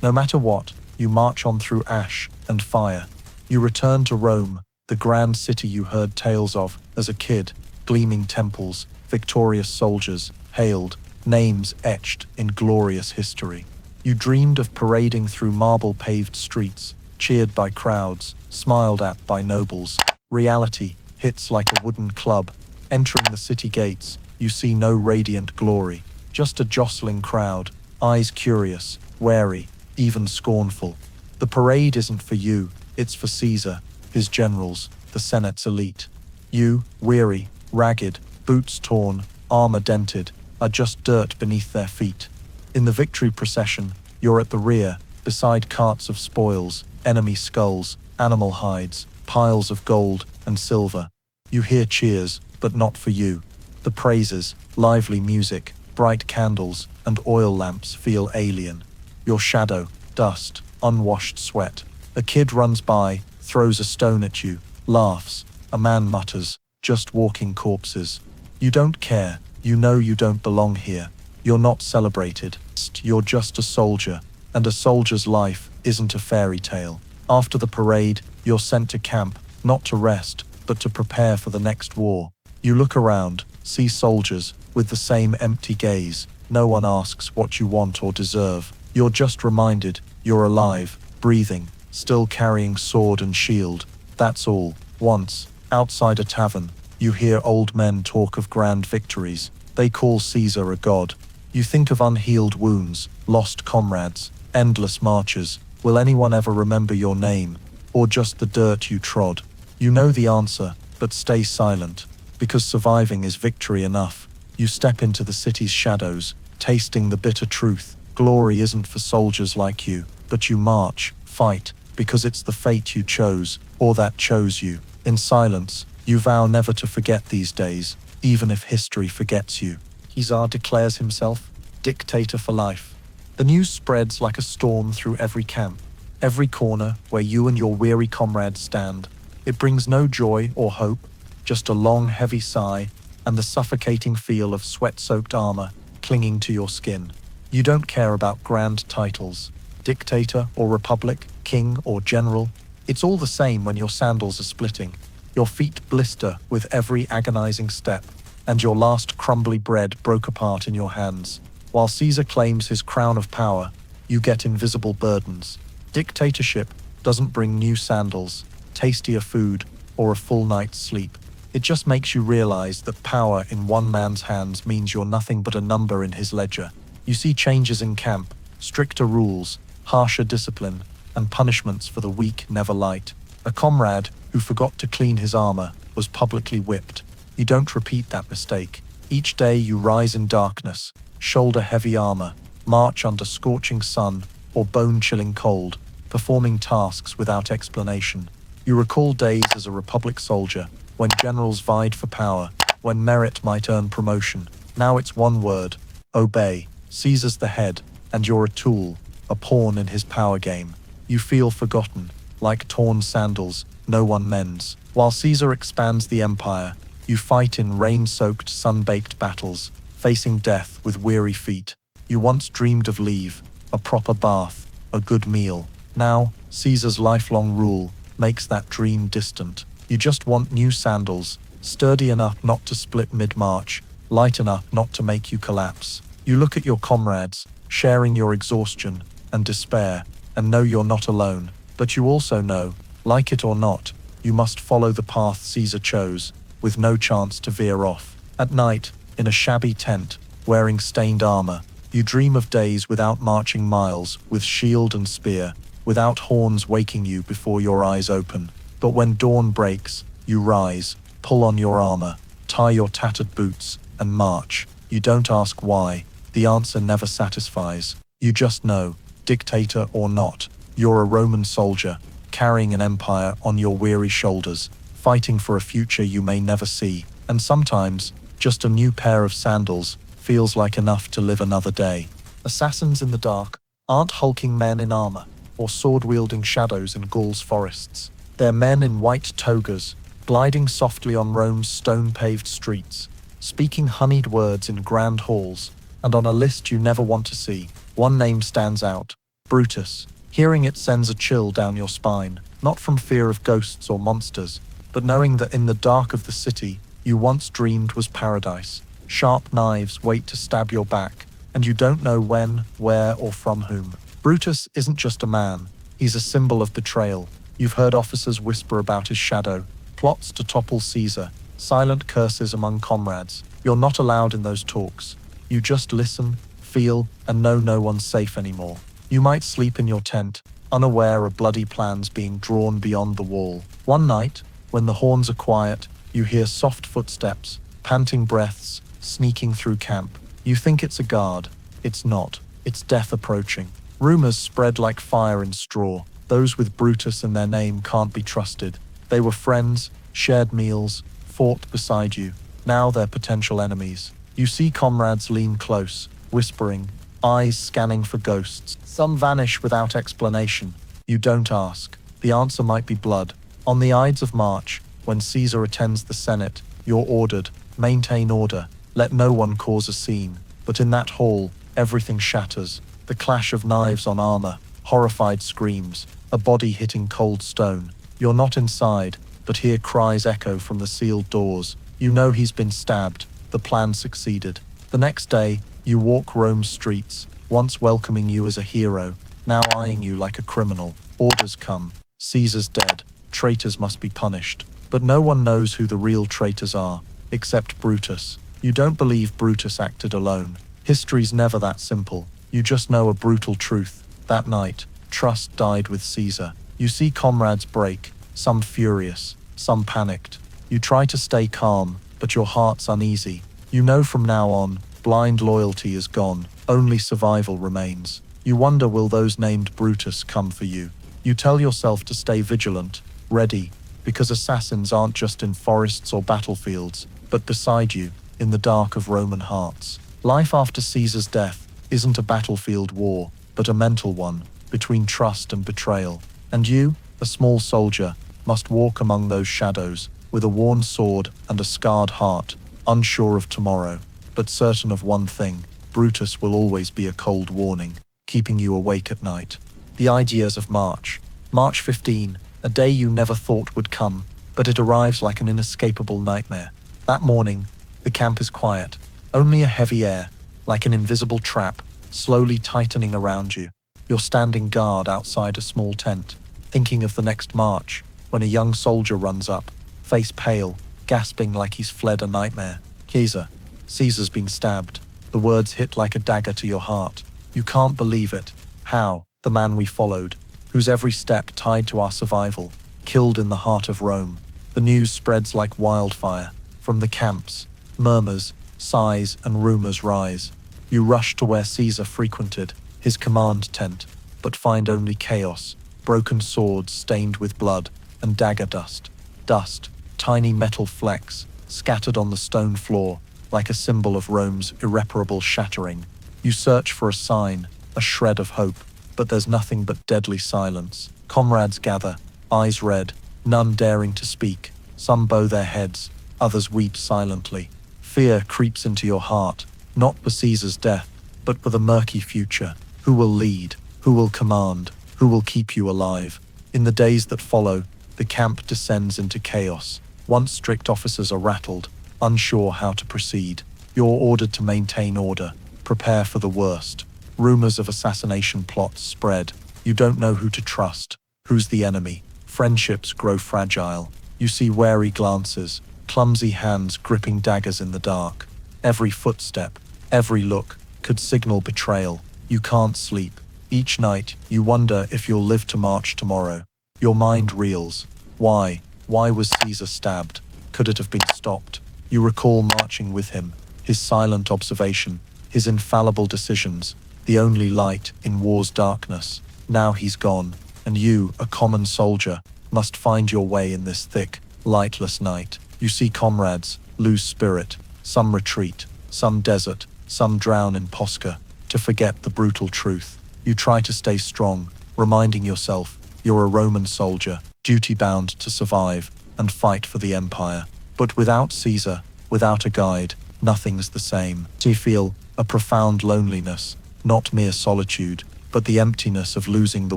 [SPEAKER 1] No matter what, you march on through ash and fire. You return to Rome, the grand city you heard tales of as a kid, gleaming temples, victorious soldiers, hailed, names etched in glorious history. You dreamed of parading through marble-paved streets, cheered by crowds, smiled at by nobles. Reality hits like a wooden club. Entering the city gates, you see no radiant glory, just a jostling crowd, eyes curious, wary, even scornful. The parade isn't for you, it's for Caesar, his generals, the Senate's elite. You, weary, ragged, boots torn, armor dented, are just dirt beneath their feet. In the victory procession, you're at the rear, beside carts of spoils, enemy skulls, animal hides, piles of gold and silver. You hear cheers, but not for you. The praises, lively music, bright candles, and oil lamps feel alien. Your shadow, dust, unwashed sweat. A kid runs by, throws a stone at you, laughs. A man mutters, just walking corpses. You don't care, you know you don't belong here. You're not celebrated. You're just a soldier, and a soldier's life isn't a fairy tale. After the parade, you're sent to camp, not to rest, but to prepare for the next war. You look around, see soldiers, with the same empty gaze. No one asks what you want or deserve. You're just reminded, you're alive, breathing, still carrying sword and shield. That's all. Once, outside a tavern, you hear old men talk of grand victories. They call Caesar a god. You think of unhealed wounds, lost comrades, endless marches. Will anyone ever remember your name, or just the dirt you trod? You know the answer, but stay silent, because surviving is victory enough. You step into the city's shadows, tasting the bitter truth. Glory isn't for soldiers like you, but you march, fight, because it's the fate you chose, or that chose you. In silence, you vow never to forget these days, even if history forgets you. Caesar declares himself dictator for life. The news spreads like a storm through every camp, every corner where you and your weary comrades stand. It brings no joy or hope, just a long, heavy sigh and the suffocating feel of sweat-soaked armor clinging to your skin. You don't care about grand titles, dictator or republic, king or general. It's all the same when your sandals are splitting, your feet blister with every agonizing step, and your last crumbly bread broke apart in your hands. While Caesar claims his crown of power, you get invisible burdens. Dictatorship doesn't bring new sandals, tastier food, or a full night's sleep. It just makes you realize that power in one man's hands means you're nothing but a number in his ledger. You see changes in camp, stricter rules, harsher discipline, and punishments for the weak never light. A comrade who forgot to clean his armor was publicly whipped. You don't repeat that mistake. Each day you rise in darkness, shoulder heavy armor, march under scorching sun or bone-chilling cold, performing tasks without explanation. You recall days as a Republic soldier, when generals vied for power, when merit might earn promotion. Now it's one word: obey. Caesar's the head, and you're a tool, a pawn in his power game. You feel forgotten, like torn sandals no one mends. While Caesar expands the empire, you fight in rain-soaked, sun-baked battles, facing death with weary feet. You once dreamed of leave, a proper bath, a good meal. Now, Caesar's lifelong rule makes that dream distant. You just want new sandals, sturdy enough not to split mid-march, light enough not to make you collapse. You look at your comrades, sharing your exhaustion and despair, and know you're not alone. But you also know, like it or not, you must follow the path Caesar chose, with no chance to veer off. At night, in a shabby tent, wearing stained armor, you dream of days without marching miles, with shield and spear, without horns waking you before your eyes open. But when dawn breaks, you rise, pull on your armor, tie your tattered boots, and march. You don't ask why. The answer never satisfies. You just know, dictator or not, you're a Roman soldier, carrying an empire on your weary shoulders, fighting for a future you may never see. And sometimes, just a new pair of sandals feels like enough to live another day. Assassins in the dark aren't hulking men in armor, or sword-wielding shadows in Gaul's forests. They're men in white togas, gliding softly on Rome's stone-paved streets, speaking honeyed words in grand halls, and on a list you never want to see. One name stands out: Brutus. Hearing it sends a chill down your spine, not from fear of ghosts or monsters, but knowing that in the dark of the city you once dreamed was paradise. Sharp knives wait to stab your back, and you don't know when, where, or from whom. Brutus isn't just a man, he's a symbol of betrayal. You've heard officers whisper about his shadow, plots to topple Caesar, silent curses among comrades. You're not allowed in those talks. You just listen, feel, and know no one's safe anymore. You might sleep in your tent, unaware of bloody plans being drawn beyond the wall. One night, when the horns are quiet, you hear soft footsteps, panting breaths, sneaking through camp. You think it's a guard. It's not. It's death approaching. Rumors spread like fire in straw. Those with Brutus in their name can't be trusted. They were friends, shared meals, fought beside you. Now they're potential enemies. You see comrades lean close, whispering, eyes scanning for ghosts. Some vanish without explanation. You don't ask. The answer might be blood. On the Ides of March, when Caesar attends the Senate, you're ordered, maintain order, let no one cause a scene. But in that hall, everything shatters. The clash of knives on armor, horrified screams, a body hitting cold stone. You're not inside, but hear cries echo from the sealed doors. You know he's been stabbed. The plan succeeded. The next day, you walk Rome's streets, once welcoming you as a hero, now eyeing you like a criminal. Orders come. Caesar's dead. Traitors must be punished. But no one knows who the real traitors are, except Brutus. You don't believe Brutus acted alone. History's never that simple. You just know a brutal truth. That night, trust died with Caesar. You see comrades break, some furious, some panicked. You try to stay calm, but your heart's uneasy. You know from now on, blind loyalty is gone, only survival remains. You wonder, will those named Brutus come for you? You tell yourself to stay vigilant, ready, because assassins aren't just in forests or battlefields, but beside you, in the dark of Roman hearts. Life after Caesar's death isn't a battlefield war, but a mental one, between trust and betrayal. And you, a small soldier, must walk among those shadows, with a worn sword and a scarred heart, unsure of tomorrow, but certain of one thing: Brutus will always be a cold warning, keeping you awake at night. The Ides of March. March 15, a day you never thought would come, but it arrives like an inescapable nightmare. That morning, the camp is quiet, only a heavy air, like an invisible trap, slowly tightening around you. You're standing guard outside a small tent, thinking of the next march, when a young soldier runs up, face pale, gasping like he's fled a nightmare. Caesar's been stabbed. The words hit like a dagger to your heart. You can't believe it. How? The man we followed, whose every step tied to our survival, killed in the heart of Rome. The news spreads like wildfire. From the camps, murmurs, sighs, and rumors rise. You rush to where Caesar frequented, his command tent, but find only chaos, broken swords stained with blood, and dagger dust. Dust, tiny metal flecks, scattered on the stone floor, like a symbol of Rome's irreparable shattering. You search for a sign, a shred of hope, but there's nothing but deadly silence. Comrades gather, eyes red, none daring to speak. Some bow their heads, others weep silently. Fear creeps into your heart, not for Caesar's death, but for the murky future. Who will lead? Who will command? Who will keep you alive? In the days that follow, the camp descends into chaos. Once strict officers are rattled, unsure how to proceed. You're ordered to maintain order, prepare for the worst. Rumors of assassination plots spread. You don't know who to trust. Who's the enemy? Friendships grow fragile. You see wary glances, clumsy hands gripping daggers in the dark. Every footstep, every look, could signal betrayal. You can't sleep. Each night, you wonder if you'll live to march tomorrow. Your mind reels. Why? Why was Caesar stabbed? Could it have been stopped? You recall marching with him, his silent observation, his infallible decisions, the only light in war's darkness. Now he's gone, and you, a common soldier, must find your way in this thick, lightless night. You see comrades lose spirit, some retreat, some desert, some drown in posca, to forget the brutal truth. You try to stay strong, reminding yourself you're a Roman soldier, duty-bound to survive and fight for the empire. But without Caesar, without a guide, nothing's the same. You feel a profound loneliness, not mere solitude, but the emptiness of losing the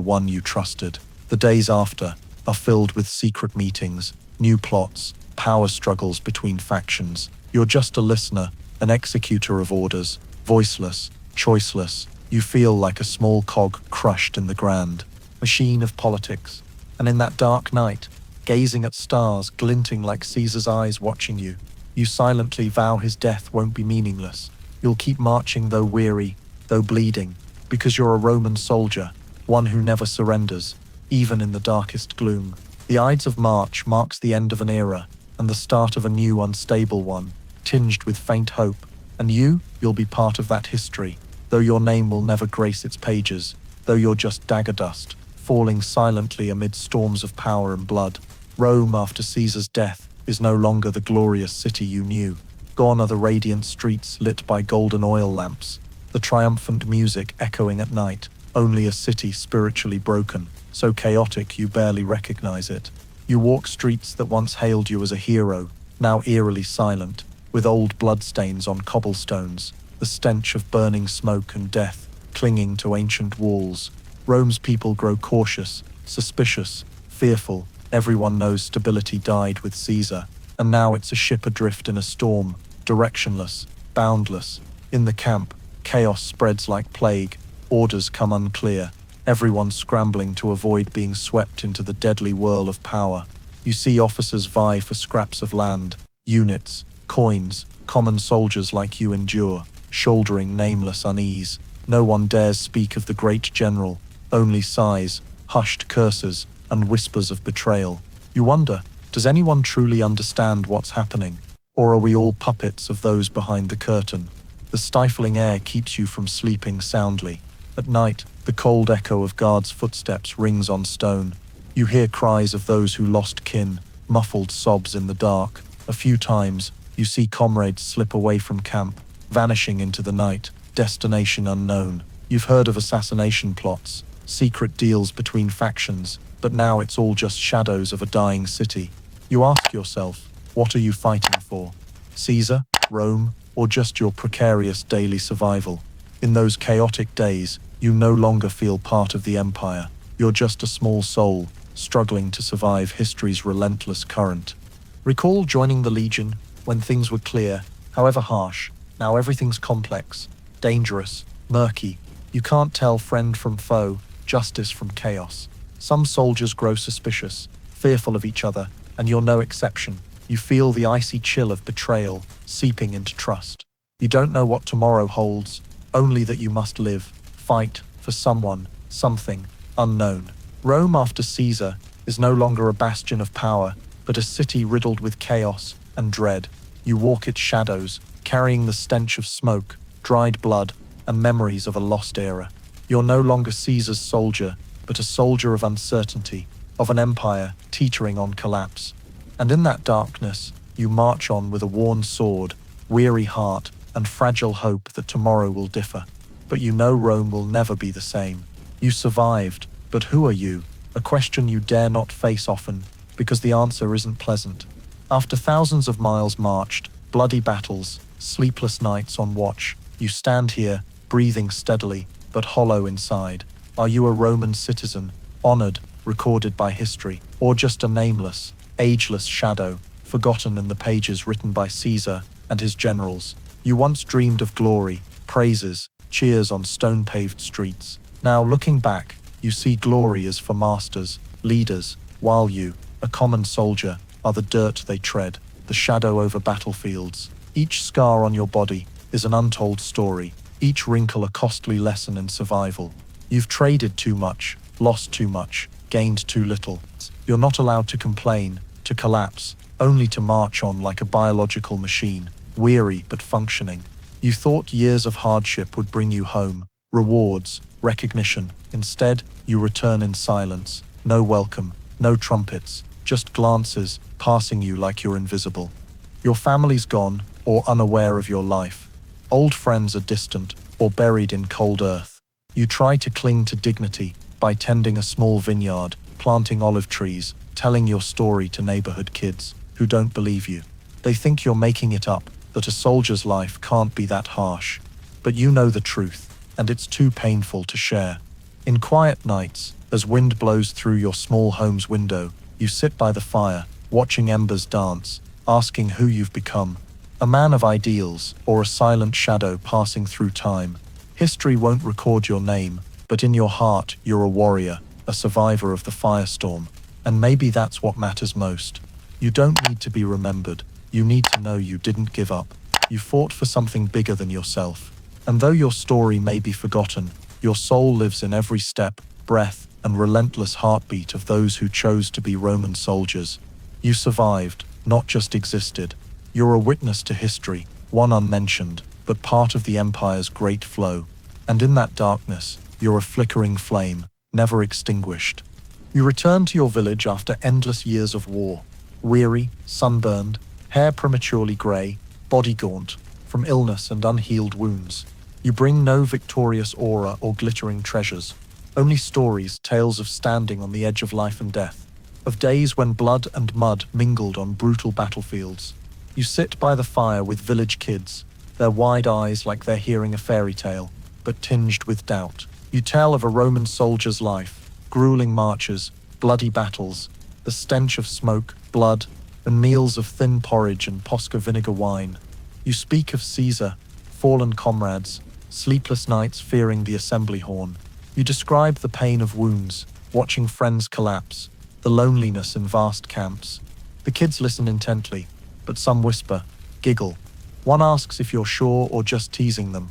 [SPEAKER 1] one you trusted. The days after are filled with secret meetings, new plots, power struggles between factions. You're just a listener, an executor of orders, voiceless, choiceless. You feel like a small cog crushed in the grand machine of politics. And in that dark night, gazing at stars glinting like Caesar's eyes watching you, you silently vow his death won't be meaningless. You'll keep marching though weary, though bleeding, because you're a Roman soldier, one who never surrenders, even in the darkest gloom. The Ides of March marks the end of an era and the start of a new unstable one, tinged with faint hope. And you'll be part of that history, though your name will never grace its pages, though you're just dagger dust, falling silently amid storms of power and blood. Rome, after Caesar's death, is no longer the glorious city you knew. Gone are the radiant streets lit by golden oil lamps, the triumphant music echoing at night, only a city spiritually broken, so chaotic you barely recognize it. You walk streets that once hailed you as a hero, now eerily silent, with old bloodstains on cobblestones, the stench of burning smoke and death clinging to ancient walls. Rome's people grow cautious, suspicious, fearful. Everyone knows stability died with Caesar, and now it's a ship adrift in a storm, directionless, boundless. In the camp, chaos spreads like plague, orders come unclear, everyone scrambling to avoid being swept into the deadly whirl of power. You see officers vie for scraps of land, units, coins. Common soldiers like you endure, shouldering nameless unease. No one dares speak of the great general, only sighs, hushed curses, and whispers of betrayal. You wonder, does anyone truly understand what's happening? Or are we all puppets of those behind the curtain? The stifling air keeps you from sleeping soundly. At night, the cold echo of guards' footsteps rings on stone. You hear cries of those who lost kin, muffled sobs in the dark. A few times, you see comrades slip away from camp, vanishing into the night, destination unknown. You've heard of assassination plots, secret deals between factions, but now it's all just shadows of a dying city. You ask yourself, what are you fighting for? Caesar, Rome, or just your precarious daily survival? In those chaotic days, you no longer feel part of the empire. You're just a small soul, struggling to survive history's relentless current. Recall joining the Legion when things were clear, however harsh. Now everything's complex, dangerous, murky. You can't tell friend from foe, justice from chaos. Some soldiers grow suspicious, fearful of each other, and you're no exception. You feel the icy chill of betrayal seeping into trust. You don't know what tomorrow holds, only that you must live, fight, for someone, something, unknown. Rome after Caesar is no longer a bastion of power, but a city riddled with chaos and dread. You walk its shadows, carrying the stench of smoke, dried blood, and memories of a lost era. You're no longer Caesar's soldier, but a soldier of uncertainty, of an empire teetering on collapse. And in that darkness, you march on with a worn sword, weary heart, and fragile hope that tomorrow will differ. But you know Rome will never be the same. You survived, but who are you? A question you dare not face often, because the answer isn't pleasant. After thousands of miles marched, bloody battles, sleepless nights on watch, you stand here, breathing steadily, but hollow inside. Are you a Roman citizen, honored, recorded by history, or just a nameless, ageless shadow, forgotten in the pages written by Caesar and his generals? You once dreamed of glory, praises, cheers on stone-paved streets. Now, looking back, you see glory as for masters, leaders, while you, a common soldier, are the dirt they tread, the shadow over battlefields. Each scar on your body is an untold story, each wrinkle a costly lesson in survival. You've traded too much, lost too much, gained too little. You're not allowed to complain, to collapse, only to march on like a biological machine, weary but functioning. You thought years of hardship would bring you home, rewards, recognition. Instead, you return in silence, no welcome, no trumpets, just glances passing you like you're invisible. Your family's gone, or unaware of your life. Old friends are distant, or buried in cold earth. You try to cling to dignity by tending a small vineyard, planting olive trees, telling your story to neighborhood kids who don't believe you. They think you're making it up, that a soldier's life can't be that harsh. But you know the truth, and it's too painful to share. In quiet nights, as wind blows through your small home's window, you sit by the fire, watching embers dance, asking who you've become. A man of ideals, or a silent shadow passing through time. History won't record your name, but in your heart you're a warrior, a survivor of the firestorm. And maybe that's what matters most. You don't need to be remembered. You need to know you didn't give up. You fought for something bigger than yourself. And though your story may be forgotten, your soul lives in every step, breath, and relentless heartbeat of those who chose to be Roman soldiers. You survived, not just existed. You're a witness to history, one unmentioned, but part of the empire's great flow. And in that darkness, you're a flickering flame, never extinguished. You return to your village after endless years of war, weary, sunburned, hair prematurely grey, body gaunt, from illness and unhealed wounds. You bring no victorious aura or glittering treasures, only stories, tales of standing on the edge of life and death, of days when blood and mud mingled on brutal battlefields. You sit by the fire with village kids, their wide eyes like they're hearing a fairy tale, but tinged with doubt. You tell of a Roman soldier's life, grueling marches, bloody battles, the stench of smoke, blood, and meals of thin porridge and posca vinegar wine. You speak of Caesar, fallen comrades, sleepless nights fearing the assembly horn. You describe the pain of wounds, watching friends collapse, the loneliness in vast camps. The kids listen intently, but some whisper, giggle. One asks if you're sure or just teasing them.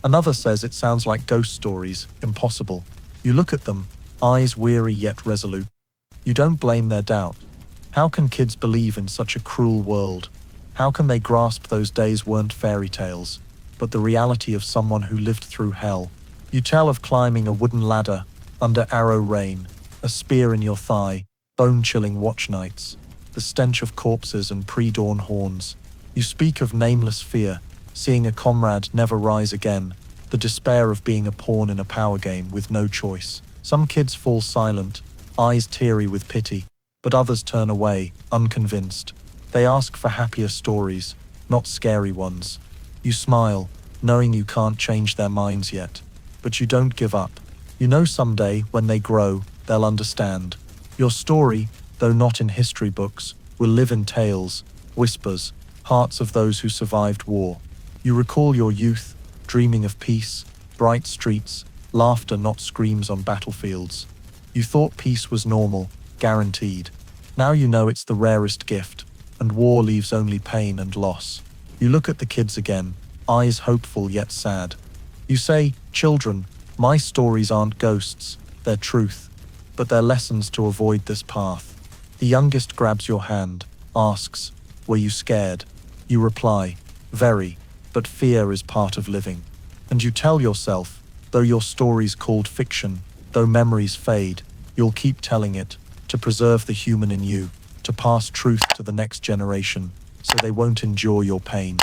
[SPEAKER 1] Another says it sounds like ghost stories, impossible. You look at them, eyes weary yet resolute. You don't blame their doubt. How can kids believe in such a cruel world? How can they grasp those days weren't fairy tales, but the reality of someone who lived through hell? You tell of climbing a wooden ladder, under arrow rain, a spear in your thigh, bone-chilling watch nights, the stench of corpses and pre-dawn horns. You speak of nameless fear, seeing a comrade never rise again, the despair of being a pawn in a power game with no choice. Some kids fall silent, eyes teary with pity, but others turn away, unconvinced. They ask for happier stories, not scary ones. You smile, knowing you can't change their minds yet. But you don't give up. You know someday, when they grow, they'll understand. Your story, though not in history books, will live in tales, whispers, hearts of those who survived war. You recall your youth, dreaming of peace, bright streets, laughter not screams on battlefields. You thought peace was normal, guaranteed. Now you know it's the rarest gift, and war leaves only pain and loss. You look at the kids again, eyes hopeful yet sad. You say, "Children, my stories aren't ghosts, they're truth, but they're lessons to avoid this path." The youngest grabs your hand, asks, "Were you scared?" You reply, "Very, but fear is part of living." And you tell yourself, though your story's called fiction, though memories fade, you'll keep telling it, to preserve the human in you, to pass truth to the next generation, so they won't endure your pain.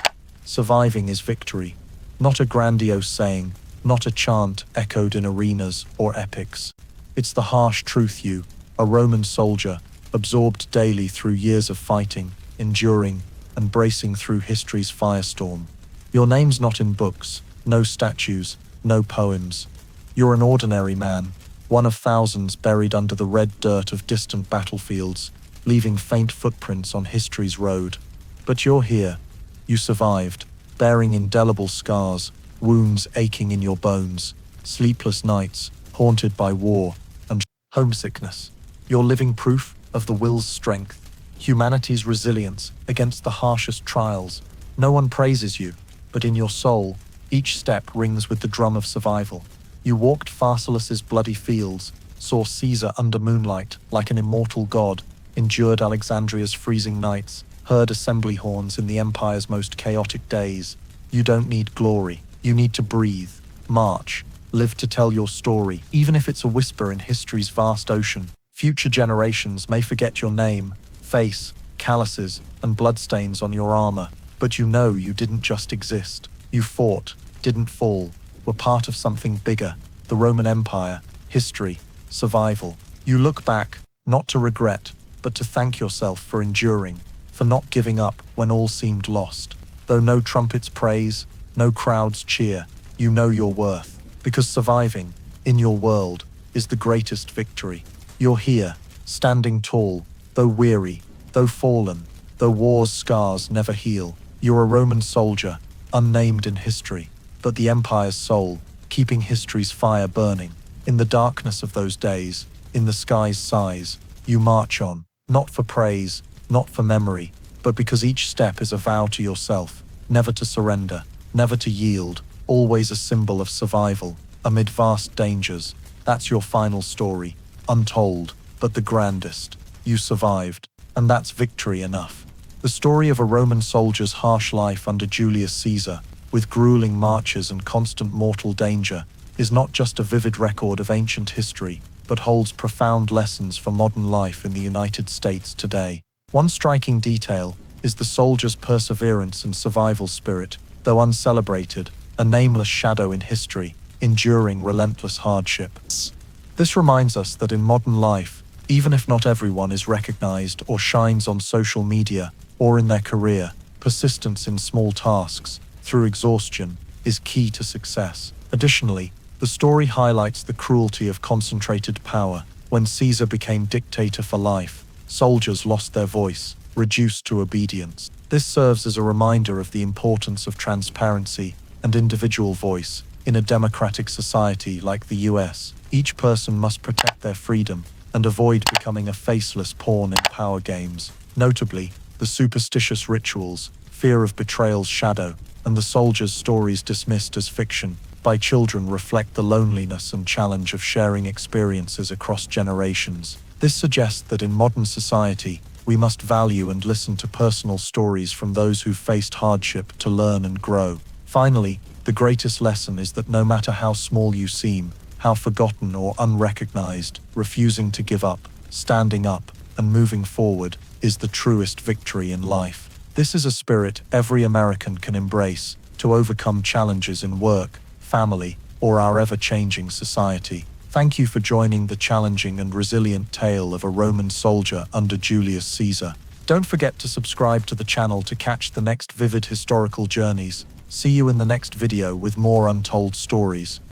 [SPEAKER 1] Surviving is victory, not a grandiose saying, not a chant echoed in arenas or epics. It's the harsh truth you, a Roman soldier, absorbed daily through years of fighting, enduring, and bracing through history's firestorm. Your name's not in books, no statues, no poems. You're an ordinary man, one of thousands buried under the red dirt of distant battlefields, leaving faint footprints on history's road. But you're here. You survived, bearing indelible scars, wounds aching in your bones, sleepless nights, haunted by war and homesickness. You're living proof of the will's strength, humanity's resilience against the harshest trials. No one praises you, but in your soul, each step rings with the drum of survival. You walked Pharsalus's bloody fields, saw Caesar under moonlight like an immortal god, endured Alexandria's freezing nights, heard assembly horns in the empire's most chaotic days. You don't need glory, you need to breathe, march, live to tell your story, even if it's a whisper in history's vast ocean. Future generations may forget your name, face, calluses, and bloodstains on your armor, but you know you didn't just exist. You fought, didn't fall, were part of something bigger, the Roman Empire, history, survival. You look back, not to regret, but to thank yourself for enduring, for not giving up when all seemed lost. Though no trumpets praise, no crowds cheer, you know your worth, because surviving, in your world, is the greatest victory. You're here, standing tall, though weary, though fallen, though war's scars never heal. You're a Roman soldier, unnamed in history, but the empire's soul, keeping history's fire burning. In the darkness of those days, in the sky's sighs, you march on, not for praise, not for memory, but because each step is a vow to yourself, never to surrender, never to yield, always a symbol of survival, amid vast dangers. That's your final story, untold, but the grandest. You survived, and that's victory enough. The story of a Roman soldier's harsh life under Julius Caesar, with grueling marches and constant mortal danger, is not just a vivid record of ancient history, but holds profound lessons for modern life in the United States today. One striking detail is the soldier's perseverance and survival spirit, though uncelebrated, a nameless shadow in history, enduring relentless hardships. This reminds us that in modern life, even if not everyone is recognized or shines on social media or in their career, persistence in small tasks, through exhaustion, is key to success. Additionally, the story highlights the cruelty of concentrated power. When Caesar became dictator for life, soldiers lost their voice, reduced to obedience. This serves as a reminder of the importance of transparency and individual voice. In a democratic society like the US, each person must protect their freedom and avoid becoming a faceless pawn in power games. Notably, the superstitious rituals, fear of betrayal's shadow, and the soldiers' stories dismissed as fiction by children reflect the loneliness and challenge of sharing experiences across generations. This suggests that in modern society, we must value and listen to personal stories from those who've faced hardship to learn and grow. Finally, the greatest lesson is that no matter how small you seem, how forgotten or unrecognized, refusing to give up, standing up, and moving forward is the truest victory in life. This is a spirit every American can embrace to overcome challenges in work, family, or our ever-changing society. Thank you for joining the challenging and resilient tale of a Roman soldier under Julius Caesar. Don't forget to subscribe to the channel to catch the next vivid historical journeys. See you in the next video with more untold stories.